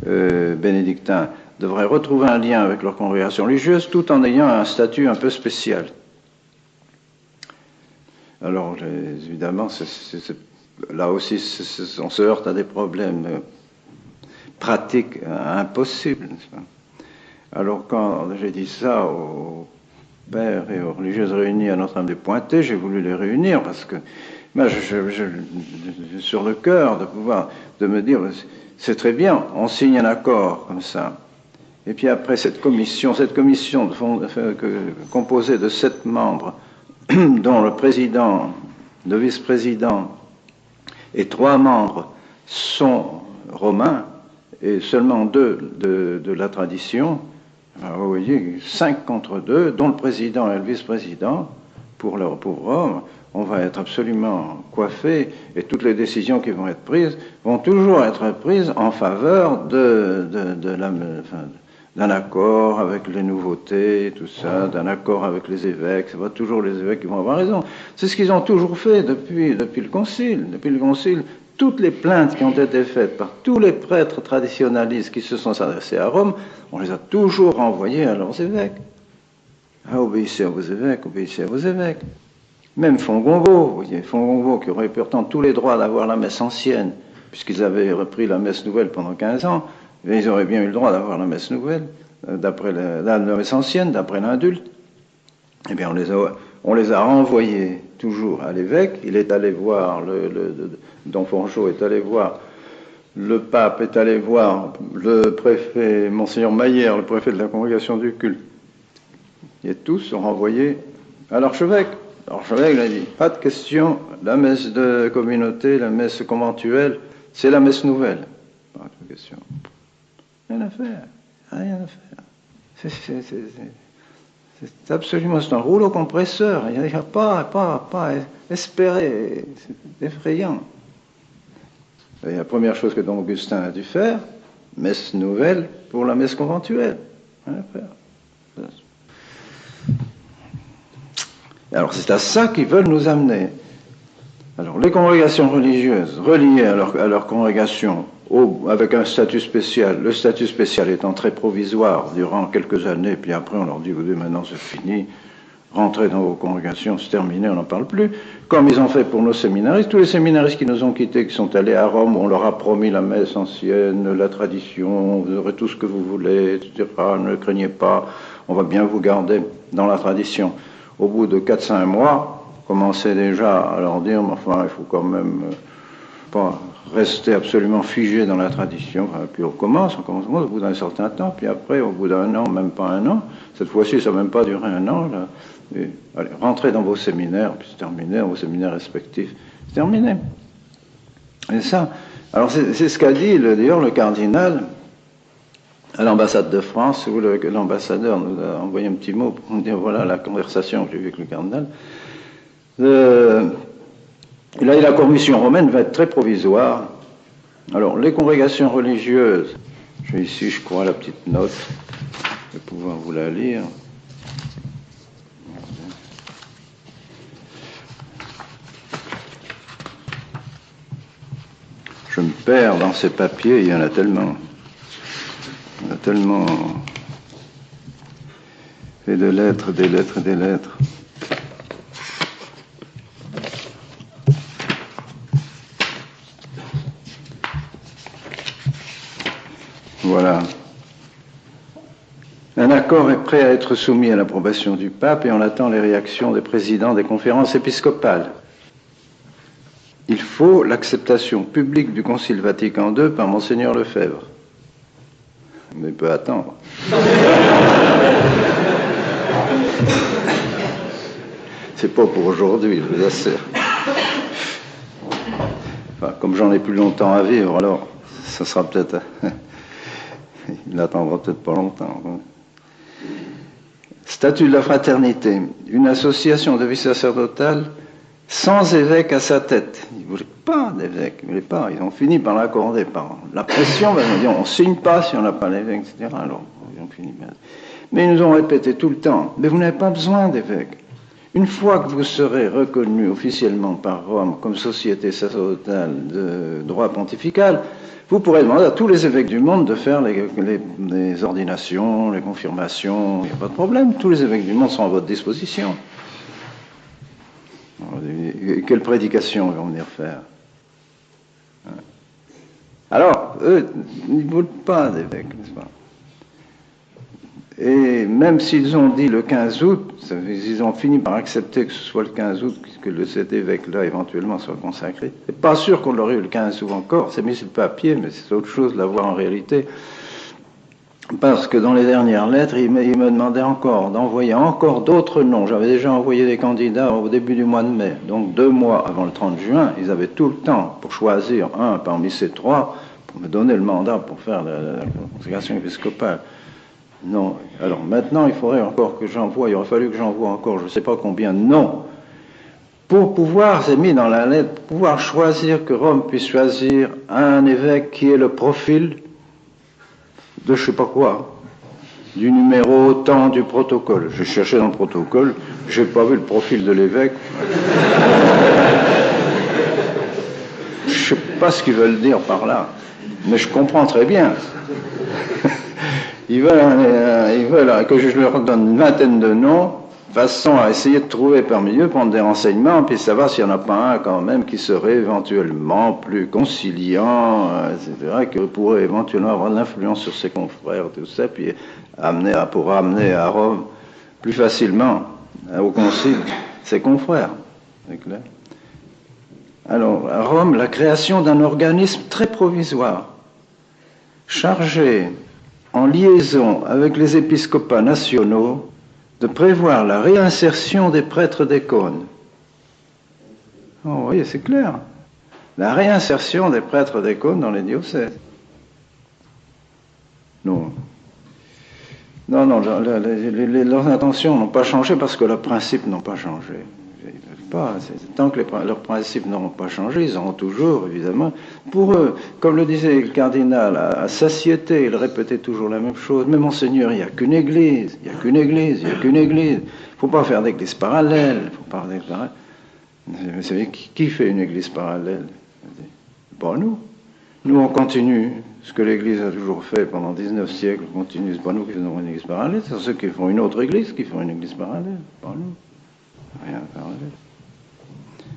bénédictins, devraient retrouver un lien avec leurs congrégations religieuses tout en ayant un statut un peu spécial. Alors, évidemment, là aussi, on se heurte à des problèmes pratiques impossibles. Alors, quand j'ai dit ça aux pères et aux religieuses réunies à Notre-Dame-des-Pointées, j'ai voulu les réunir parce que moi, j'ai sur le cœur de me dire, c'est très bien, on signe un accord comme ça. Et puis après, cette commission composée de 7 membres, dont le président, le vice-président, et 3 membres sont romains et seulement 2 de la tradition. Alors vous voyez, 5 contre 2, dont le président et le vice-président, pour Rome, on va être absolument coiffés et toutes les décisions qui vont être prises vont toujours être prises en faveur d'un accord avec les nouveautés, tout ça, d'un accord avec les évêques. C'est pas toujours les évêques qui vont avoir raison. C'est ce qu'ils ont toujours fait depuis le Concile. Depuis le Concile, toutes les plaintes qui ont été faites par tous les prêtres traditionnalistes qui se sont adressés à Rome, on les a toujours renvoyés à leurs évêques. Ah, obéissez à vos évêques, obéissez à vos évêques. Même Fongonvo, vous voyez, Fongonvo qui aurait pourtant tous les droits d'avoir la messe ancienne, puisqu'ils avaient repris la messe nouvelle pendant 15 ans, et ils auraient bien eu le droit d'avoir la messe nouvelle, la messe ancienne, d'après l'indulte. Eh bien, on les a renvoyés toujours à l'évêque. Il est allé voir, Don Forgeot est allé voir, le pape est allé voir le préfet, Monseigneur Maillère, le préfet de la congrégation du culte. Et tous sont renvoyés à l'archevêque. L'archevêque il a dit, pas de question, la messe de communauté, la messe conventuelle, c'est la messe nouvelle. Pas de question. Rien à faire. Rien à faire. C'est absolument, c'est un rouleau compresseur. Il n'y a pas à espérer. C'est effrayant. Et la première chose que Don Augustin a dû faire, messe nouvelle pour la messe conventuelle. Rien à faire. Alors c'est à ça qu'ils veulent nous amener. Alors les congrégations religieuses reliées à leur congrégation avec un statut spécial, le statut spécial étant très provisoire durant quelques années, puis après on leur dit, vous dites maintenant c'est fini, rentrez dans vos congrégations, c'est terminé, on n'en parle plus, comme ils ont fait pour nos séminaristes, tous les séminaristes qui nous ont quittés, qui sont allés à Rome, on leur a promis la messe ancienne, la tradition, vous aurez tout ce que vous voulez, etc., ne craignez pas, on va bien vous garder dans la tradition. Au bout de 4-5 mois, on commençait déjà à leur dire, mais enfin, il faut quand même pas rester absolument figé dans la tradition. Enfin, puis on commence au bout d'un certain temps, puis après, au bout d'un an, même pas un an, cette fois-ci, ça n'a même pas duré un an, là. Et, allez, rentrez dans vos séminaires, puis c'est terminé, dans vos séminaires respectifs, c'est terminé. Et ça, alors c'est ce qu'a dit d'ailleurs le cardinal à l'ambassade de France, où l'ambassadeur nous a envoyé un petit mot pour nous dire, voilà la conversation que j'ai eue avec le cardinal. Là, la commission romaine va être très provisoire. Alors, les congrégations religieuses, j'ai ici, je crois, la petite note, je vais pouvoir vous la lire. Je me perds dans ces papiers, il y en a tellement. Il y en a tellement. Et de lettres, des lettres, des lettres. Voilà. Un accord est prêt à être soumis à l'approbation du pape et on attend les réactions des présidents des conférences épiscopales. Il faut l'acceptation publique du Concile Vatican II par Monseigneur Lefebvre. Mais il peut attendre. C'est pas pour aujourd'hui, je vous assure. Enfin, comme j'en ai plus longtemps à vivre, alors ça sera peut-être... Il n'attendra peut-être pas longtemps. Statut de la fraternité. Une association de vie sacerdotale sans évêque à sa tête. Ils ne voulaient pas d'évêque. Ils ne voulaient pas. Ils ont fini par l'accorder. Par la pression, ben, ils ont dit, on ne signe pas si on n'a pas l'évêque, etc. Alors, ils ont fini. Mais ils nous ont répété tout le temps, mais vous n'avez pas besoin d'évêque. Une fois que vous serez reconnu officiellement par Rome comme société sacerdotale de droit pontifical, vous pourrez demander à tous les évêques du monde de faire les ordinations, les confirmations, il n'y a pas de problème, tous les évêques du monde sont à votre disposition. Quelle prédication ils vont venir faire? Alors, eux, ils ne veulent pas d'évêques, n'est-ce pas? Et même s'ils ont dit le 15 août, ils ont fini par accepter que ce soit le 15 août, que cet évêque-là éventuellement soit consacré. C'est pas sûr qu'on l'aurait eu le 15 août encore, c'est mis sur le papier, mais c'est autre chose de l'avoir en réalité. Parce que dans les dernières lettres, il me demandait encore d'envoyer encore d'autres noms. J'avais déjà envoyé des candidats au début du mois de mai, donc 2 mois avant le 30 juin, ils avaient tout le temps pour choisir un parmi ces 3 pour me donner le mandat pour faire la consécration épiscopale. Non. Alors maintenant, il faudrait encore que j'envoie, il aurait fallu que j'envoie encore, je ne sais pas combien de noms, pour pouvoir, c'est mis dans la lettre, pour pouvoir choisir, que Rome puisse choisir un évêque qui est le profil de je ne sais pas quoi, du numéro tant du protocole. J'ai cherché dans le protocole, je n'ai pas vu le profil de l'évêque. Je sais pas. pas ce qu'ils veulent dire par là, mais je comprends très bien. Ils veulent que je leur donne une vingtaine de noms, façon à essayer de trouver parmi eux, prendre des renseignements, puis savoir s'il n'y en a pas un quand même qui serait éventuellement plus conciliant, etc., qui pourrait éventuellement avoir de l'influence sur ses confrères, tout ça, puis pour amener à Rome plus facilement au concile ses confrères. C'est clair. Alors, à Rome, la création d'un organisme très provisoire, chargé, en liaison avec les épiscopats nationaux, de prévoir la réinsertion des prêtres des cônes. Oh, vous voyez, c'est clair. La réinsertion des prêtres des cônes dans les diocèses. Non. Non, leurs intentions n'ont pas changé parce que leurs principes n'ont pas changé. Tant que leurs principes n'auront pas changé, ils auront toujours, évidemment, pour eux, comme le disait le cardinal à satiété, il répétait toujours la même chose, mais monseigneur, il n'y a qu'une église, il n'y a qu'une église, il n'y a qu'une église, il ne faut pas faire d'église parallèle, il faut pas faire d'église parallèle. Vous savez, qui fait une église parallèle? Pas nous. Nous, on continue ce que l'église a toujours fait pendant 19 siècles, on continue, c'est pas nous qui faisons une église parallèle, c'est ceux qui font une autre église qui font une église parallèle, pas nous. Rien parallèle.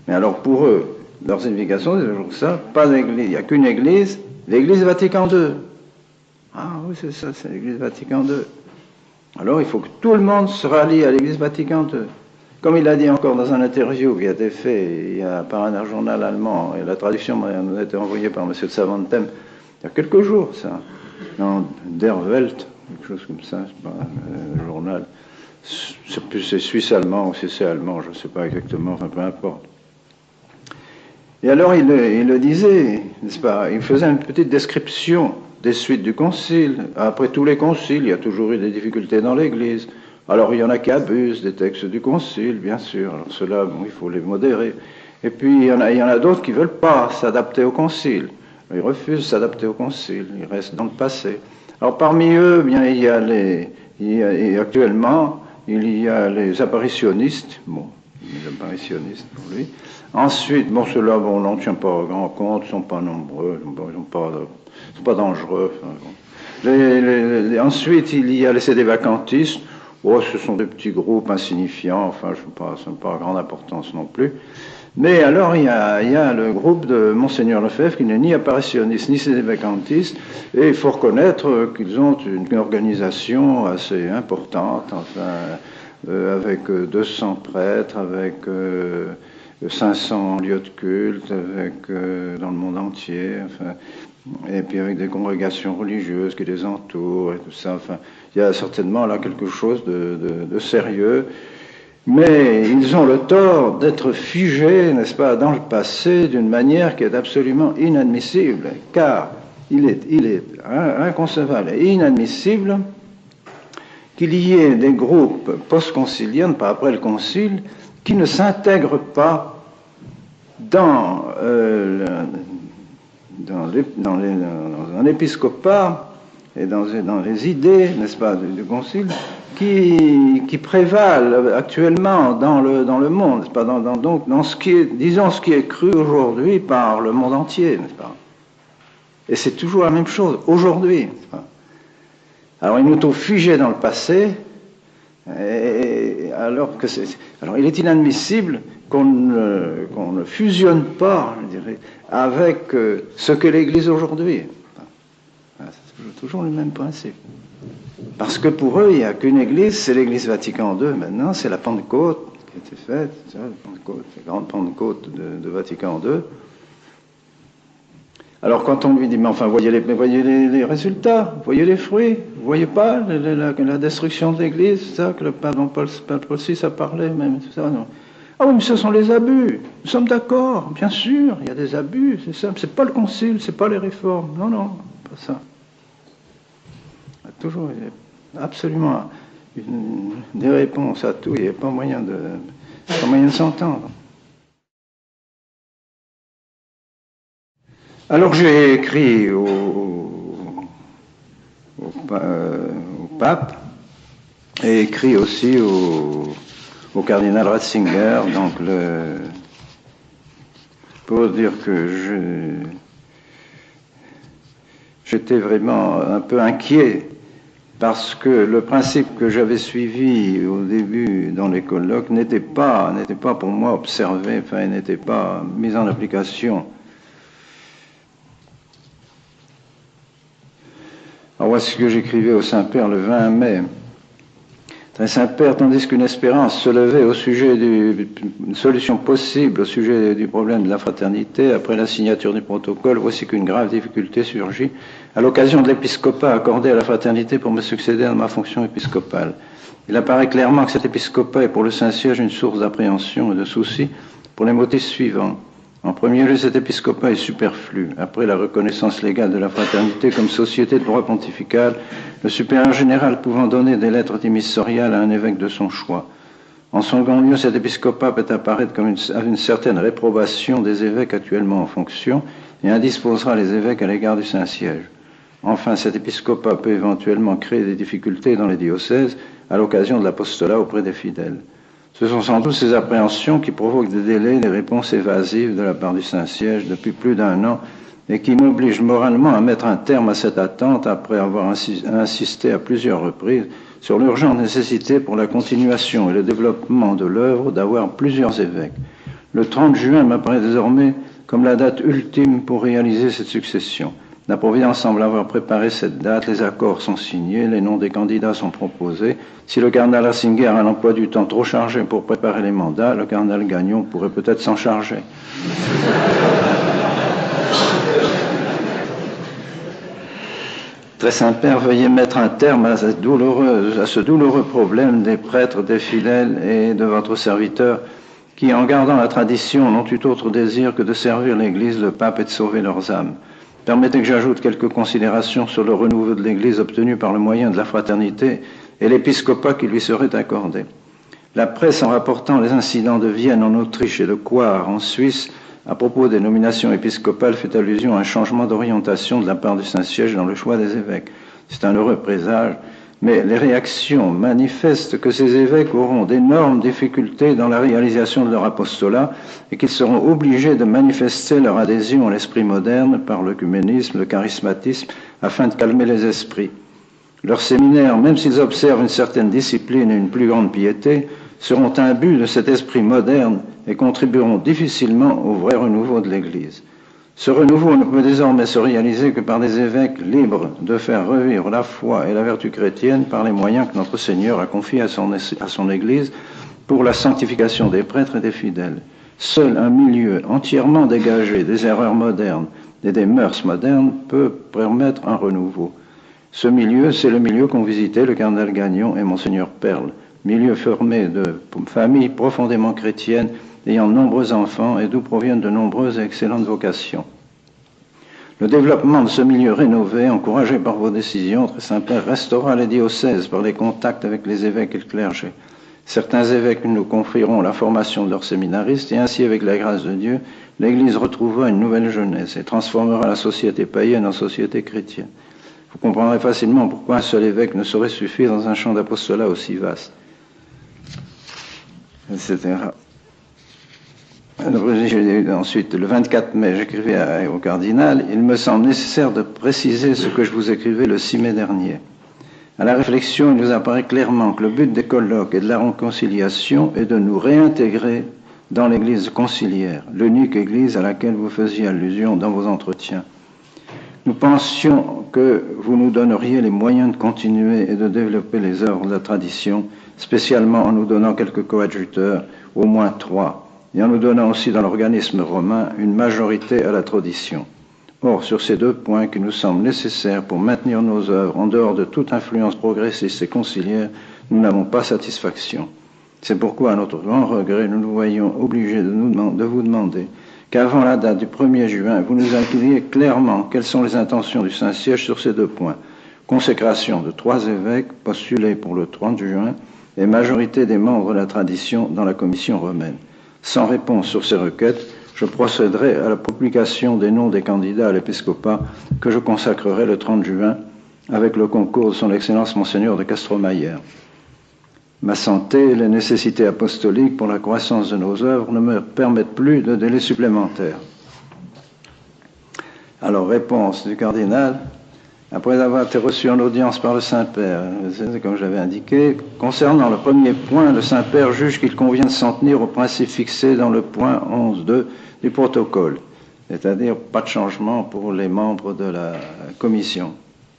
Mais alors pour eux, leur signification, c'est toujours ça, pas d'église, il n'y a qu'une église, l'église Vatican II. Ah oui, c'est ça, c'est l'église Vatican II. Alors il faut que tout le monde se rallie à l'église Vatican II. Comme il a dit encore dans un interview qui a été fait par un journal allemand, et la traduction nous a été envoyée par M. de Saventem il y a quelques jours, ça, dans Der Welt, quelque chose comme ça, c'est pas un journal. C'est suisse-allemand ou c'est allemand, je ne sais pas exactement, enfin peu importe. Et alors il le disait, n'est-ce pas, il faisait une petite description des suites du concile. Après tous les conciles, il y a toujours eu des difficultés dans l'Église. Alors il y en a qui abusent des textes du concile, bien sûr. Alors ceux-là, bon, il faut les modérer. Et puis il y en a d'autres qui ne veulent pas s'adapter au concile. Ils refusent de s'adapter au concile, ils restent dans le passé. Alors parmi eux, bien, actuellement, il y a les apparitionnistes, bon, les apparitionnistes pour lui. Ensuite, bon, ceux-là, bon, on n'en tient pas grand compte, ils ne sont pas nombreux, ils ne sont pas dangereux. Enfin, bon. Ensuite, il y a les CD vacantistes. Oh, ce sont des petits groupes insignifiants, enfin, ça n'a pas grande importance non plus. Mais alors, il y a le groupe de Monseigneur Lefebvre qui n'est ni apparitionniste ni sédévacantiste, et il faut reconnaître qu'ils ont une organisation assez importante, enfin, avec 200 prêtres, avec 500 lieux de culte, dans le monde entier, enfin, et puis avec des congrégations religieuses qui les entourent et tout ça. Enfin, il y a certainement là quelque chose de sérieux. Mais ils ont le tort d'être figés, n'est-ce pas, dans le passé d'une manière qui est absolument inadmissible, car il est inconcevable et inadmissible qu'il y ait des groupes post-conciliens, pas après le concile, qui ne s'intègrent pas dans un épiscopat et dans les idées, n'est-ce pas, du concile, qui prévalent actuellement dans le monde, n'est-ce pas, donc dans ce qui est, disons, ce qui est cru aujourd'hui par le monde entier, n'est-ce pas. Et c'est toujours la même chose aujourd'hui, n'est-ce pas. Alors il nous trouve figés dans le passé, alors il est inadmissible qu'on ne fusionne pas, je dirais, avec ce que l'Église aujourd'hui. C'est toujours le même principe. Parce que pour eux, il n'y a qu'une église, c'est l'église Vatican II. Maintenant, c'est la Pentecôte qui a été faite, la grande Pentecôte de Vatican II. Alors quand on lui dit, mais enfin, voyez les résultats, voyez les fruits, vous voyez pas la destruction de l'église, ça, que le pape Paul VI a parlé, même, tout ça, non. Ah oui, mais ce sont les abus. Nous sommes d'accord, bien sûr, il y a des abus, c'est ça. C'est pas le concile, c'est pas les réformes. Non, pas ça. Toujours, absolument, des réponses à tout, il n'y a pas moyen de s'entendre. Alors j'ai écrit au pape et écrit aussi au cardinal Ratzinger, donc pour dire que j'étais vraiment un peu inquiet parce que le principe que j'avais suivi au début dans les colloques n'était pas pour moi observé, enfin, il n'était pas mis en application. Alors voici ce que j'écrivais au Saint-Père le 20 mai. Très Saint-Père, tandis qu'une espérance se levait au sujet d'une solution possible au sujet du problème de la fraternité, après la signature du protocole, voici qu'une grave difficulté surgit à l'occasion de l'épiscopat accordé à la fraternité pour me succéder dans ma fonction épiscopale. Il apparaît clairement que cet épiscopat est pour le Saint-Siège une source d'appréhension et de soucis pour les motifs suivants. En premier lieu, cet épiscopat est superflu. Après la reconnaissance légale de la fraternité comme société de droit pontifical, le supérieur général pouvant donner des lettres émissoriales à un évêque de son choix. En second lieu, cet épiscopat peut apparaître comme une certaine réprobation des évêques actuellement en fonction et indisposera les évêques à l'égard du Saint-Siège. Enfin, cet épiscopat peut éventuellement créer des difficultés dans les diocèses à l'occasion de l'apostolat auprès des fidèles. Ce sont sans doute ces appréhensions qui provoquent des délais, des réponses évasives de la part du Saint-Siège depuis plus d'1 an et qui m'obligent moralement à mettre un terme à cette attente après avoir insisté à plusieurs reprises sur l'urgente nécessité pour la continuation et le développement de l'œuvre d'avoir plusieurs évêques. Le 30 juin m'apparaît désormais comme la date ultime pour réaliser cette succession. La Providence semble avoir préparé cette date, les accords sont signés, les noms des candidats sont proposés. Si le cardinal Ratzinger a un emploi du temps trop chargé pour préparer les mandats, le cardinal Gagnon pourrait peut-être s'en charger. Très Saint-Père, veuillez mettre un terme à ce douloureux problème des prêtres, des fidèles et de votre serviteur qui, en gardant la tradition, n'ont eu autre désir que de servir l'Église, le pape et de sauver leurs âmes. Permettez que j'ajoute quelques considérations sur le renouveau de l'Église obtenu par le moyen de la fraternité et l'épiscopat qui lui serait accordé. La presse, en rapportant les incidents de Vienne en Autriche et de Coire en Suisse, à propos des nominations épiscopales, fait allusion à un changement d'orientation de la part du Saint-Siège dans le choix des évêques. C'est un heureux présage, mais les réactions manifestent que ces évêques auront d'énormes difficultés dans la réalisation de leur apostolat et qu'ils seront obligés de manifester leur adhésion à l'esprit moderne par l'œcuménisme, le charismatisme, afin de calmer les esprits. Leurs séminaires, même s'ils observent une certaine discipline et une plus grande piété, seront imbus de cet esprit moderne et contribueront difficilement au vrai renouveau de l'Église. Ce renouveau ne peut désormais se réaliser que par des évêques libres de faire revivre la foi et la vertu chrétienne par les moyens que notre Seigneur a confiés à son Église pour la sanctification des prêtres et des fidèles. Seul un milieu entièrement dégagé des erreurs modernes et des mœurs modernes peut permettre un renouveau. Ce milieu, c'est le milieu qu'ont visité le cardinal Gagnon et Monseigneur Perle, milieu formé de familles profondément chrétiennes ayant de nombreux enfants et d'où proviennent de nombreuses et excellentes vocations. Le développement de ce milieu rénové, encouragé par vos décisions, Très Saint-Père, restaurera les diocèses par les contacts avec les évêques et le clergé. Certains évêques nous confieront la formation de leurs séminaristes et ainsi, avec la grâce de Dieu, l'Église retrouvera une nouvelle jeunesse et transformera la société païenne en société chrétienne. Vous comprendrez facilement pourquoi un seul évêque ne saurait suffire dans un champ d'apostolat aussi vaste, etc. Ensuite, le 24 mai, j'écrivais au cardinal, il me semble nécessaire de préciser ce que je vous écrivais le 6 mai dernier. À la réflexion, il nous apparaît clairement que le but des colloques et de la réconciliation est de nous réintégrer dans l'Église conciliaire, l'unique Église à laquelle vous faisiez allusion dans vos entretiens. Nous pensions que vous nous donneriez les moyens de continuer et de développer les œuvres de la tradition, spécialement en nous donnant quelques coadjuteurs, au moins 3, et en nous donnant aussi dans l'organisme romain une majorité à la tradition. Or, sur ces 2 points qui nous semblent nécessaires pour maintenir nos œuvres en dehors de toute influence progressiste et conciliaire, nous n'avons pas satisfaction. C'est pourquoi, à notre grand regret, nous nous voyons obligés de vous demander qu'avant la date du 1er juin, vous nous indiquiez clairement quelles sont les intentions du Saint-Siège sur ces 2 points. Consécration de 3 évêques postulés pour le 30 juin et majorité des membres de la tradition dans la commission romaine. Sans réponse sur ces requêtes, je procéderai à la publication des noms des candidats à l'épiscopat que je consacrerai le 30 juin avec le concours de son Excellence Monseigneur de Castromayer. Ma santé et les nécessités apostoliques pour la croissance de nos œuvres ne me permettent plus de délai supplémentaire. Alors, réponse du cardinal. après avoir été reçu en audience par le Saint-Père, comme je l'avais indiqué, concernant le premier point, le Saint-Père juge qu'il convient de s'en tenir au principe fixé dans le point 11.2 du protocole, c'est-à-dire pas de changement pour les membres de la commission.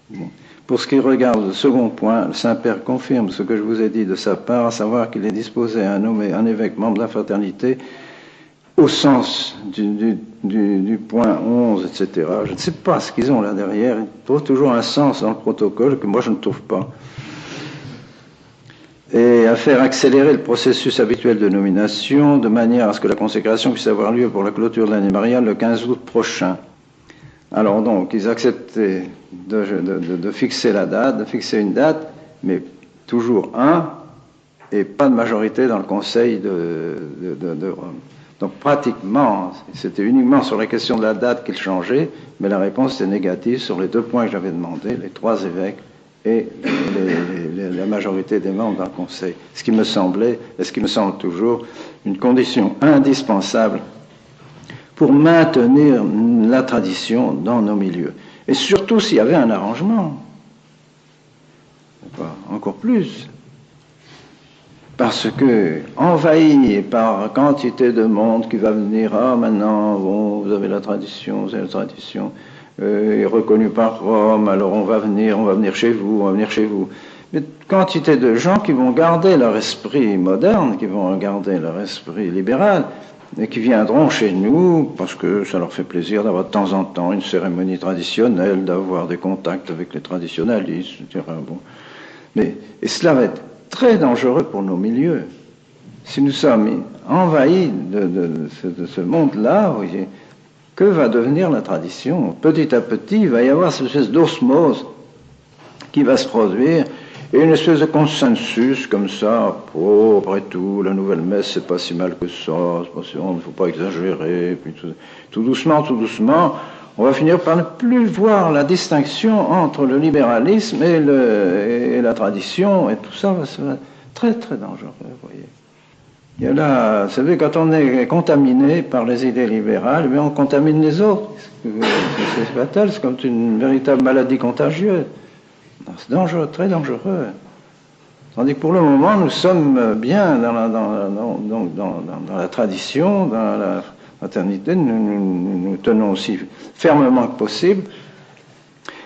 Bon. Pour ce qui regarde le second point, le Saint-Père confirme ce que je vous ai dit de sa part, à savoir qu'il est disposé à nommer un évêque membre de la fraternité au sens du point 11, etc. Je ne sais pas ce qu'ils ont là derrière. Ils trouvent toujours un sens dans le protocole que moi je ne trouve pas. Et à faire accélérer le processus habituel de nomination de manière à ce que la consécration puisse avoir lieu pour la clôture de l'année mariale le 15 août prochain. Alors donc, ils acceptaient de fixer la date, de fixer une date, mais toujours un, et pas de majorité dans le Conseil de Rome. Donc pratiquement, c'était uniquement sur la question de la date qu'il changeait, mais la réponse était négative sur les 2 points que j'avais demandé, les 3 évêques et la majorité des membres dans le Conseil. Ce qui me semblait, et ce qui me semble toujours, une condition indispensable pour maintenir la tradition dans nos milieux. Et surtout s'il y avait un arrangement. Encore plus. Parce que, envahi par quantité de monde qui va venir, ah maintenant, bon, vous avez la tradition, est reconnue par Rome, alors on va venir chez vous, Mais quantité de gens qui vont garder leur esprit moderne, qui vont garder leur esprit libéral, et qui viendront chez nous parce que ça leur fait plaisir d'avoir de temps en temps une cérémonie traditionnelle, d'avoir des contacts avec les traditionnalistes, etc. Bon. Et cela va être très dangereux pour nos milieux. Si nous sommes envahis de ce monde-là, vous voyez, que va devenir la tradition? Petit à petit, il va y avoir cette espèce d'osmose qui va se produire, et une espèce de consensus comme ça, après tout, la nouvelle messe, c'est pas si mal que ça, il ne faut pas exagérer, puis tout doucement, on va finir par ne plus voir la distinction entre le libéralisme et la tradition, et tout ça va se faire très très dangereux, vous voyez. Il y a là, vous savez, quand on est contaminé par les idées libérales, mais on contamine les autres. C'est fatal, c'est comme une véritable maladie contagieuse. C'est dangereux, très dangereux. Tandis que pour le moment, nous sommes bien dans la tradition, dans la fraternité, nous tenons aussi fermement que possible.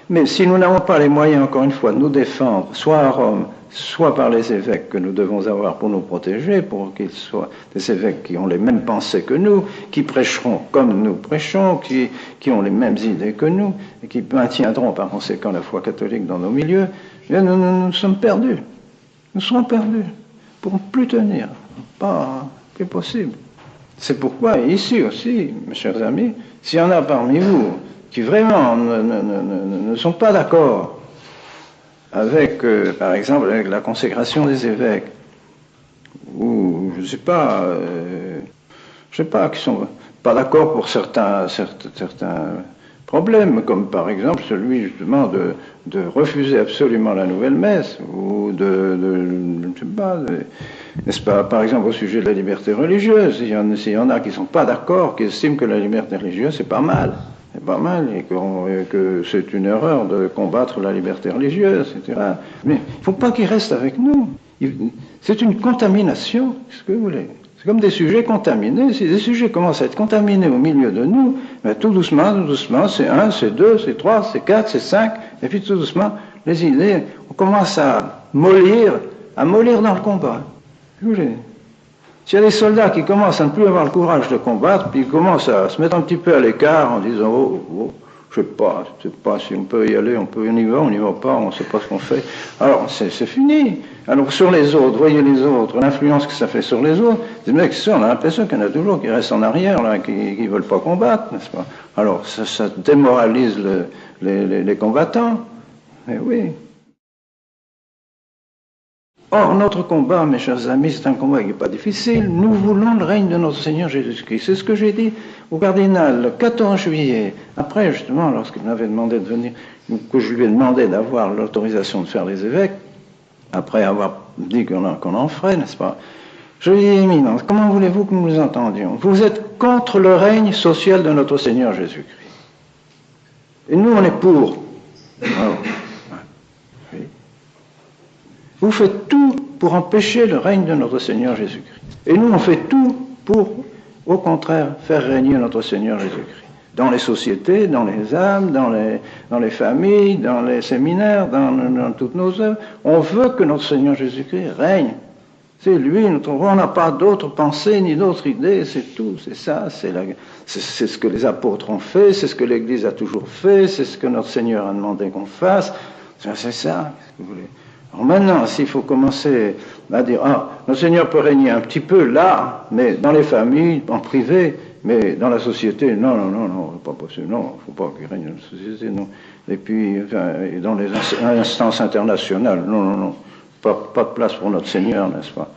Mais si nous n'avons pas les moyens, encore une fois, de nous défendre, soit à Rome, soit par les évêques que nous devons avoir pour nous protéger, pour qu'ils soient des évêques qui ont les mêmes pensées que nous, qui prêcheront comme nous prêchons, qui ont les mêmes idées que nous, et qui maintiendront par conséquent la foi catholique dans nos milieux, nous sommes perdus. Nous serons perdus. Nous ne pourrons plus tenir. Pas plus possible. C'est pourquoi, ici aussi, mes chers amis, s'il y en a parmi vous qui vraiment ne sont pas d'accord avec, par exemple, avec la consécration des évêques, ou je ne sais pas, qui sont pas d'accord pour certains problèmes, comme par exemple celui justement de refuser absolument la nouvelle messe, ou je ne sais pas, n'est-ce pas, par exemple au sujet de la liberté religieuse, s'il y en a qui ne sont pas d'accord, qui estiment que la liberté religieuse c'est pas mal, et que c'est une erreur de combattre la liberté religieuse, etc. Mais il ne faut pas qu'ils restent avec nous. C'est une contamination, qu'est-ce que vous voulez? C'est comme des sujets contaminés. Si des sujets commencent à être contaminés au milieu de nous, ben tout doucement, c'est 1, c'est 2, c'est 3, c'est 4, c'est 5, et puis tout doucement, les idées, on commence à mollir dans le combat. Vous voulez? S'il y a des soldats qui commencent à ne plus avoir le courage de combattre, puis ils commencent à se mettre un petit peu à l'écart en disant je sais pas si on peut y aller, on y va pas, on ne sait pas ce qu'on fait. Alors c'est fini. Alors sur les autres, voyez les autres, l'influence que ça fait sur les autres, des mecs, on a l'impression qu'il y en a toujours qui restent en arrière, là, qui ne veulent pas combattre, n'est-ce pas? Alors ça démoralise les combattants. Mais oui. Or, notre combat, mes chers amis, c'est un combat qui n'est pas difficile. Nous voulons le règne de notre Seigneur Jésus-Christ. C'est ce que j'ai dit au cardinal le 14 juillet. Après, justement, lorsqu'il m'avait demandé de venir, que je lui ai demandé d'avoir l'autorisation de faire les évêques, après avoir dit qu'on en ferait, n'est-ce pas? Je lui ai dit, Éminence, comment voulez-vous que nous nous entendions? Vous êtes contre le règne social de notre Seigneur Jésus-Christ. Et nous, on est pour. Oh. Oui. Vous faites tout pour empêcher le règne de notre Seigneur Jésus-Christ. Et nous, on fait tout pour, au contraire, faire régner notre Seigneur Jésus-Christ. Dans les sociétés, dans les âmes, dans les familles, dans les séminaires, dans toutes nos œuvres. On veut que notre Seigneur Jésus-Christ règne. C'est lui, on n'a pas d'autres pensées ni d'autres idées, c'est tout, c'est ça, c'est ce que les apôtres ont fait, c'est ce que l'Église a toujours fait, c'est ce que notre Seigneur a demandé qu'on fasse, c'est ça, si vous voulez. Alors maintenant, s'il faut commencer à dire, notre Seigneur peut régner un petit peu là, mais dans les familles, en privé, mais dans la société, non, pas possible, non, il ne faut pas qu'il règne dans la société, non. Et puis, dans les instances internationales, non. Pas de place pour notre Seigneur, n'est-ce pas?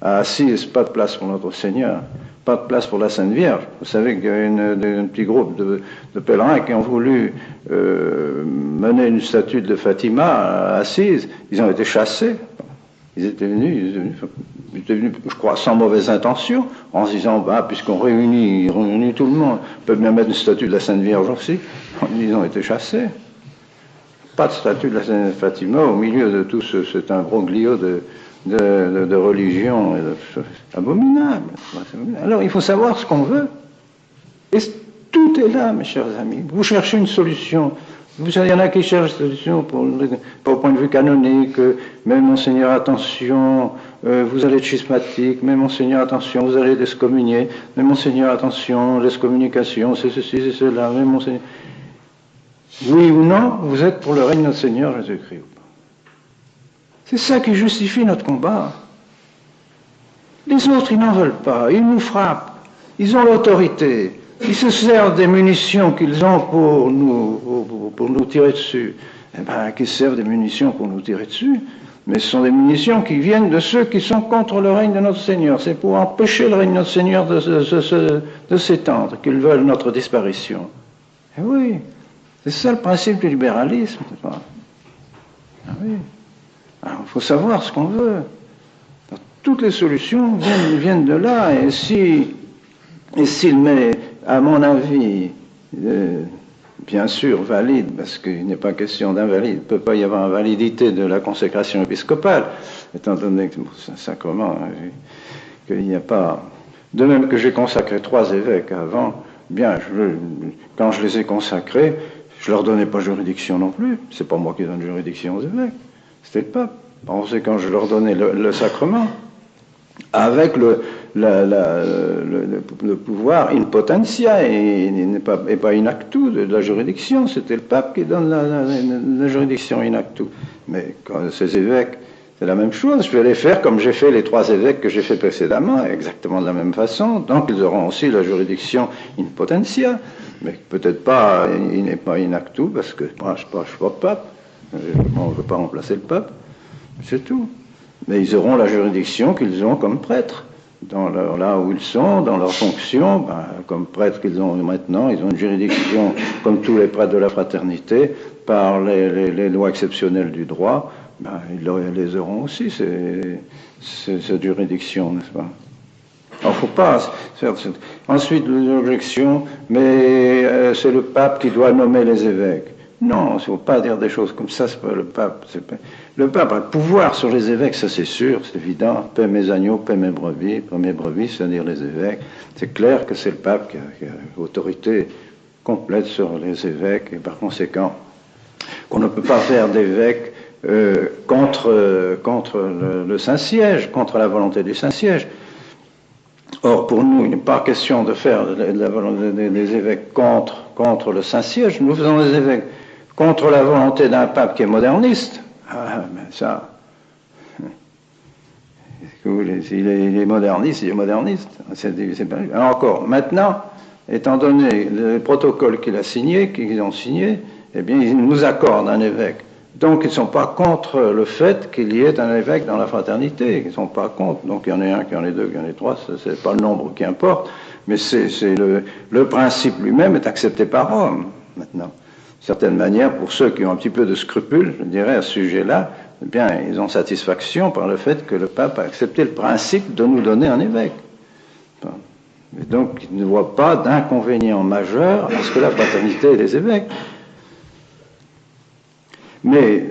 À Assise, pas de place pour notre Seigneur, pas de place pour la Sainte Vierge. Vous savez qu'il y a un petit groupe de pèlerins qui ont voulu mener une statue de Fatima à Assise. Ils ont été chassés. Ils étaient venus, je crois, sans mauvaise intention, en se disant, puisqu'on réunit tout le monde, on peut bien mettre une statue de la Sainte Vierge aussi. Ils ont été chassés. Pas de statue de la Sainte Fatima au milieu de tout cet imbroglio de religion abominable. Alors il faut savoir ce qu'on veut. Et tout est là, mes chers amis. Vous cherchez une solution. Vous savez, il y en a qui cherchent une solution pour au point de vue canonique. Mais Monseigneur, attention, vous allez être schismatique. Mais Monseigneur, attention, vous allez être excommunié. Mais Monseigneur, attention, l'excommunication, c'est ceci, c'est cela. Mais Monseigneur... Oui ou non, vous êtes pour le règne de notre Seigneur Jésus-Christ ou pas? C'est ça qui justifie notre combat. Les autres, ils n'en veulent pas. Ils nous frappent. Ils ont l'autorité. Ils se servent des munitions qu'ils ont pour nous tirer dessus. Qu'ils se servent des munitions pour nous tirer dessus. Mais ce sont des munitions qui viennent de ceux qui sont contre le règne de notre Seigneur. C'est pour empêcher le règne de notre Seigneur de s'étendre qu'ils veulent notre disparition. Et oui. C'est ça le principe du libéralisme, c'est pas? Oui. Alors, il faut savoir ce qu'on veut. Alors, toutes les solutions viennent de là, et s'il met, à mon avis, bien sûr valide, parce qu'il n'est pas question d'invalide, il ne peut pas y avoir invalidité de la consécration épiscopale, étant donné que c'est un sacrement, qu'il n'y a pas... De même que j'ai consacré 3 évêques avant, bien, quand je les ai consacrés, je ne leur donnais pas juridiction non plus. C'est pas moi qui donne juridiction aux évêques. C'était le pape. On sait quand je leur donnais le sacrement, avec le pouvoir in potentia et pas in actu de la juridiction. C'était le pape qui donne la juridiction in actu. Mais quand ces évêques, c'est la même chose. Je vais les faire comme j'ai fait les 3 évêques que j'ai fait précédemment, exactement de la même façon. Donc ils auront aussi la juridiction in potentia. Mais peut-être pas, il n'est pas in actu, parce que moi, je ne suis pas pape, on ne veut pas remplacer le pape, c'est tout. Mais ils auront la juridiction qu'ils ont comme prêtres, là où ils sont, dans leur fonction, comme prêtres qu'ils ont maintenant, ils ont une juridiction comme tous les prêtres de la fraternité, par les lois exceptionnelles du droit, ils les auront aussi, cette juridiction, n'est-ce pas? Alors, faut pas faire... Ensuite, l'objection, mais c'est le pape qui doit nommer les évêques. Non, il ne faut pas dire des choses comme ça, c'est pas le pape. Le pape a le pouvoir sur les évêques, ça c'est sûr, c'est évident. Paix mes agneaux, paix mes brebis, c'est-à-dire les évêques. C'est clair que c'est le pape qui a l'autorité complète sur les évêques, et par conséquent, qu'on ne peut pas faire d'évêques contre le Saint-Siège, contre la volonté du Saint-Siège. Or, pour nous, il n'est pas question de faire des évêques contre le Saint-Siège. Nous faisons des évêques contre la volonté d'un pape qui est moderniste. Mais ça... Il est moderniste, il est moderniste. Alors encore, maintenant, étant donné le protocole qu'ils ont signé, eh bien, ils nous accordent un évêque. Donc, ils ne sont pas contre le fait qu'il y ait un évêque dans la fraternité. Ils ne sont pas contre. Donc, il y en a un, qu'il y en ait 2, qu'il y en ait 3. Ce n'est pas le nombre qui importe. Mais le principe lui-même est accepté par Rome, maintenant. D'une certaine manière, pour ceux qui ont un petit peu de scrupules, je dirais, à ce sujet-là, eh bien, ils ont satisfaction par le fait que le pape a accepté le principe de nous donner un évêque. Et donc, ils ne voient pas d'inconvénient majeur à ce que la fraternité ait des évêques. Mais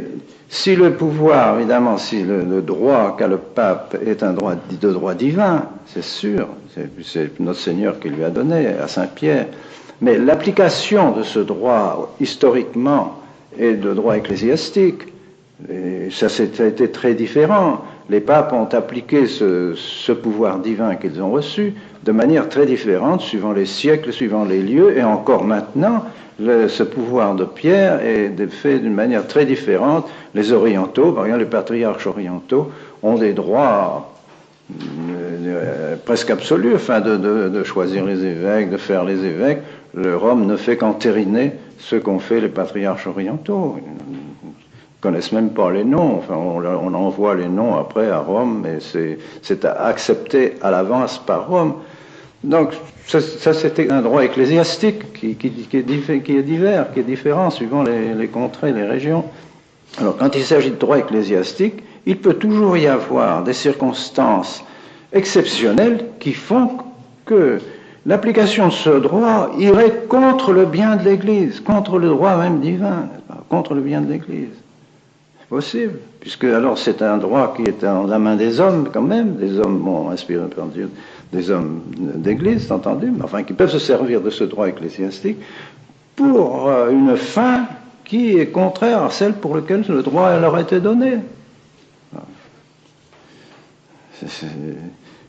si le pouvoir, évidemment, si le droit qu'a le pape est un droit de droit divin, c'est sûr, c'est notre Seigneur qui lui a donné à Saint-Pierre, mais l'application de ce droit historiquement est de droit ecclésiastique. Et ça a été très différent. Les papes ont appliqué ce pouvoir divin qu'ils ont reçu de manière très différente, suivant les siècles, suivant les lieux, et encore maintenant, ce pouvoir de Pierre est fait d'une manière très différente. Les orientaux, par exemple les patriarches orientaux, ont des droits presque absolus, enfin de choisir les évêques, de faire les évêques. Le Rome ne fait qu'entériner ce qu'ont fait les patriarches orientaux. Ils ne connaissent même pas les noms, enfin on envoie les noms après à Rome, mais c'est accepté à l'avance par Rome. Donc ça c'était un droit ecclésiastique qui est divers, qui est différent suivant les contrées, les régions. Alors quand il s'agit de droit ecclésiastique, il peut toujours y avoir des circonstances exceptionnelles qui font que l'application de ce droit irait contre le bien de l'Église, contre le droit même divin, contre le bien de l'Église. C'est possible, puisque alors c'est un droit qui est dans la main des hommes quand même, des hommes inspirés par Dieu, des hommes d'Église, entendu, mais enfin qui peuvent se servir de ce droit ecclésiastique pour une fin qui est contraire à celle pour laquelle le droit leur a été donné.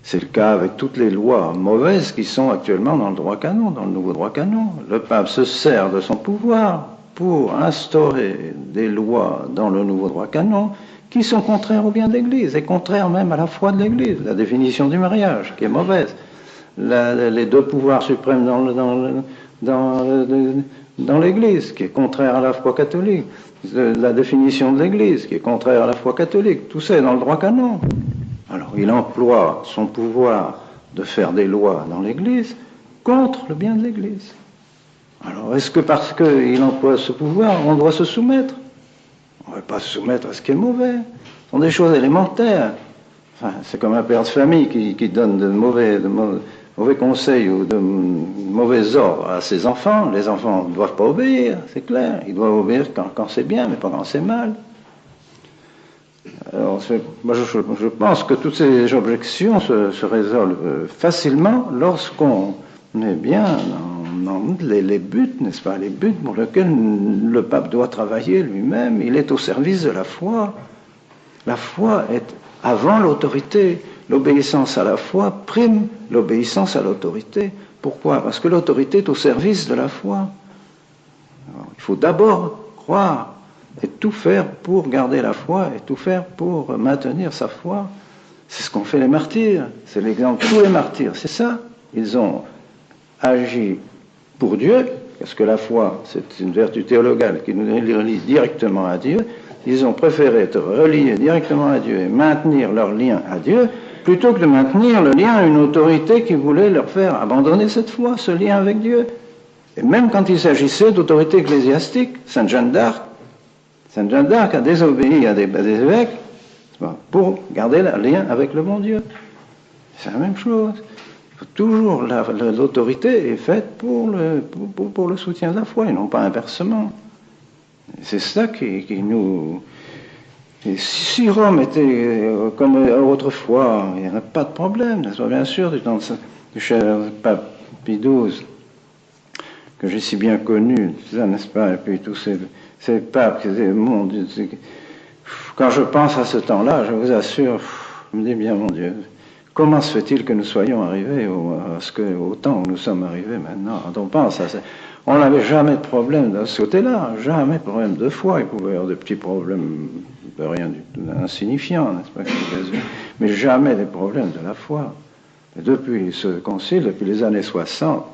C'est le cas avec toutes les lois mauvaises qui sont actuellement dans le droit canon, dans le nouveau droit canon. Le pape se sert de son pouvoir pour instaurer des lois dans le nouveau droit canon qui sont contraires au bien de l'Église et contraires même à la foi de l'Église. La définition du mariage, qui est mauvaise. Les deux pouvoirs suprêmes dans l'Église, qui est contraire à la foi catholique. La définition de l'Église, qui est contraire à la foi catholique. Tout ça est dans le droit canon. Alors, il emploie son pouvoir de faire des lois dans l'Église contre le bien de l'Église. Alors, est-ce que parce qu'il emploie ce pouvoir, on doit se soumettre? On ne va pas se soumettre à ce qui est mauvais. Ce sont des choses élémentaires. Enfin, c'est comme un père de famille qui donne de mauvais conseils ou de mauvais ordres à ses enfants. Les enfants ne doivent pas obéir, c'est clair. Ils doivent obéir quand c'est bien, mais pas quand c'est mal. Alors, moi, je pense que toutes ces objections se résolvent facilement lorsqu'on est bien dans les buts, n'est-ce pas, les buts pour lesquels le pape doit travailler lui-même. Il est au service de la foi. La foi est avant l'autorité. L'obéissance à la foi prime l'obéissance à l'autorité. Pourquoi? Parce que l'autorité est au service de la foi. Alors, il faut d'abord croire et tout faire pour garder la foi et tout faire pour maintenir sa foi. C'est ce qu'ont fait les martyrs. C'est l'exemple de tous les martyrs. C'est ça. Ils ont agi pour Dieu, parce que la foi, c'est une vertu théologale qui nous relie directement à Dieu. Ils ont préféré être reliés directement à Dieu et maintenir leur lien à Dieu, plutôt que de maintenir le lien à une autorité qui voulait leur faire abandonner cette foi, ce lien avec Dieu. Et même quand il s'agissait d'autorité ecclésiastique, Sainte Jeanne d'Arc a désobéi à des évêques pour garder le lien avec le bon Dieu. C'est la même chose. Toujours l'autorité est faite pour le soutien de la foi et non pas inversement. C'est ça qui nous... Et si Rome était comme autrefois, il n'y en a pas de problème, n'est-ce pas? Bien sûr, dans le cher pape Pie XII, que j'ai si bien connu, n'est-ce pas? Et puis tous ces papes qui disaient, mon Dieu, quand je pense à ce temps-là, je vous assure, je me dis bien, mon Dieu, comment se fait-il que nous soyons arrivés au temps où nous sommes arrivés maintenant? Quand on pense à ça, on n'avait jamais de problème de ce côté-là, jamais de problème de foi. Il pouvait y avoir des petits problèmes, rien du tout insignifiants, n'est-ce pas, mais jamais des problèmes de la foi. Et depuis ce concile, depuis les années 60,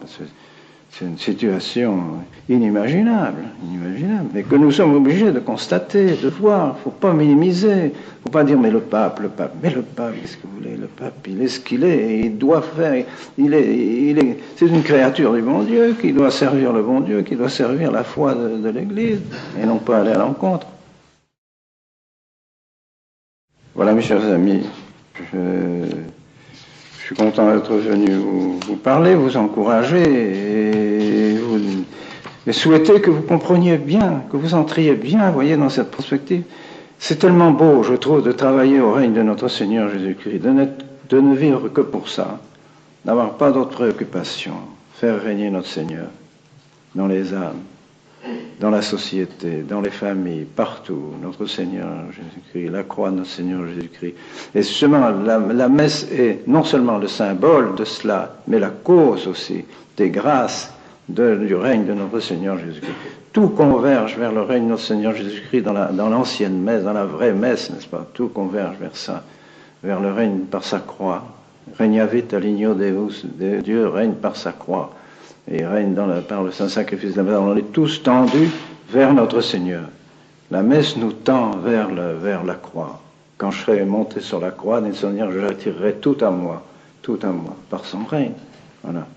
c'est une situation inimaginable, mais que nous sommes obligés de constater, de voir. Il ne faut pas minimiser, il ne faut pas dire mais le pape, qu'est-ce que vous voulez, le pape, il est ce qu'il est, et il doit faire, c'est une créature du bon Dieu qui doit servir le bon Dieu, qui doit servir la foi de l'Église, et non pas aller à l'encontre. Voilà, mes chers amis, je suis content d'être venu vous parler, vous encourager et et souhaiter que vous compreniez bien, que vous entriez bien, voyez, dans cette perspective. C'est tellement beau, je trouve, de travailler au règne de notre Seigneur Jésus-Christ, de ne vivre que pour ça, n'avoir pas d'autres préoccupations, faire régner notre Seigneur dans les âmes, dans la société, dans les familles, partout, notre Seigneur Jésus-Christ, la croix de notre Seigneur Jésus-Christ. Et justement, la messe est non seulement le symbole de cela, mais la cause aussi des grâces du règne de notre Seigneur Jésus-Christ. Tout converge vers le règne de notre Seigneur Jésus-Christ dans l'ancienne messe, dans la vraie messe, n'est-ce pas? Tout converge vers ça, vers le règne par sa croix. Regnavit alignio Deus, Dieu règne par sa croix et règne par le saint sacrifice de la messe. On est tous tendus vers notre Seigneur. La messe nous tend vers la croix. Quand je serai monté sur la croix, dit le Seigneur, je retirerai tout à moi, par son règne. Voilà.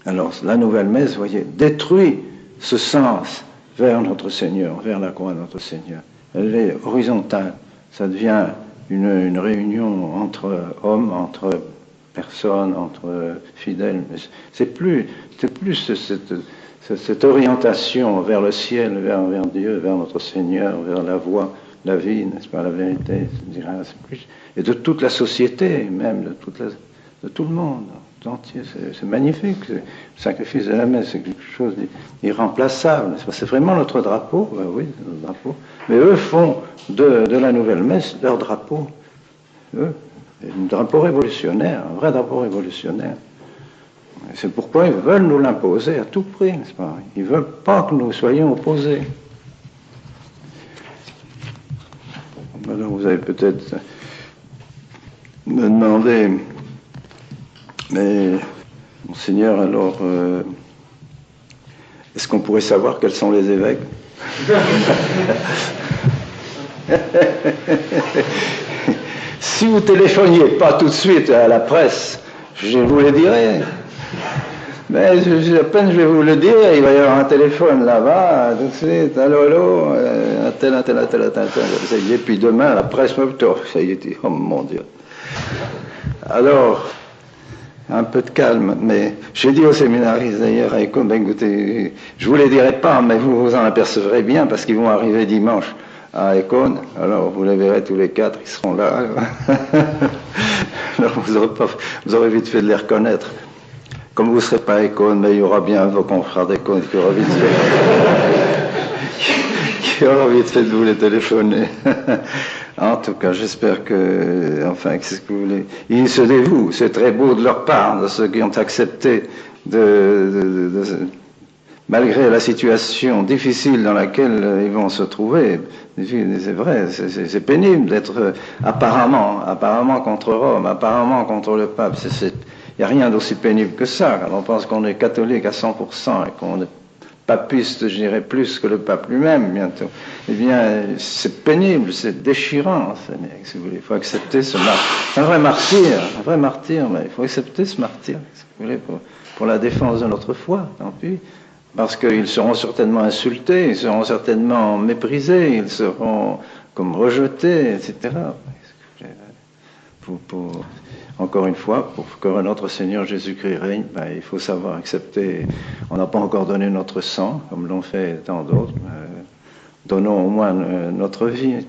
Alors, la nouvelle messe, vous voyez, détruit ce sens vers notre Seigneur, vers la croix de notre Seigneur. Elle est horizontale. Ça devient une réunion entre hommes, entre personnes, entre fidèles. C'est plus cette orientation vers le ciel, vers Dieu, vers notre Seigneur, vers la voie, la vie, n'est-ce pas, la vérité, c'est plus, et de toute la société, même de tout le monde entier. C'est magnifique. Le sacrifice de la messe, c'est quelque chose d'irremplaçable. C'est vraiment notre drapeau, ben oui, c'est notre drapeau. Mais eux font de la nouvelle messe leur drapeau. Eux, un drapeau révolutionnaire, un vrai drapeau révolutionnaire. Et c'est pourquoi ils veulent nous l'imposer à tout prix, n'est-ce pas? Ils ne veulent pas que nous soyons opposés. Alors vous allez peut-être me demander, mais Monseigneur, alors, est-ce qu'on pourrait savoir quels sont les évêques? Si vous téléphoniez pas tout de suite à la presse, je vous le dirai. Mais à peine je vais vous le dire, il va y avoir un téléphone là-bas, tout de suite, allô, tel, ça y est, puis demain, la presse me ça y est, oh mon Dieu. Alors, un peu de calme, mais j'ai dit aux séminaristes d'ailleurs, ben, écoutez, je vous les dirai pas, mais vous vous en apercevrez bien, parce qu'ils vont arriver dimanche à Écône, alors vous les verrez tous les quatre, ils seront là. Alors vous aurez vite fait de les reconnaître. Comme vous ne serez pas à Écône, mais il y aura bien vos confrères d'Écône qui aura vite fait de vous les téléphoner. En tout cas, j'espère que, enfin, qu'est-ce que vous voulez, ils se dévouent, c'est très beau de leur part, de ceux qui ont accepté malgré la situation difficile dans laquelle ils vont se trouver. C'est vrai, c'est pénible d'être apparemment contre Rome, apparemment contre le pape. Il n'y a rien d'aussi pénible que ça, quand on pense qu'on est catholique à 100% et qu'on est papiste, je dirais, plus que le pape lui-même bientôt. Eh bien, c'est pénible, c'est déchirant, si vous voulez. Il faut accepter ce martyr. C'est un vrai martyr, mais il faut accepter ce martyr, si vous voulez, pour la défense de notre foi, tant pis. Parce qu'ils seront certainement insultés, ils seront certainement méprisés, ils seront comme rejetés, etc. Encore une fois, pour que notre Seigneur Jésus-Christ règne, il faut savoir accepter. On n'a pas encore donné notre sang, comme l'ont fait tant d'autres. Donnons au moins notre vie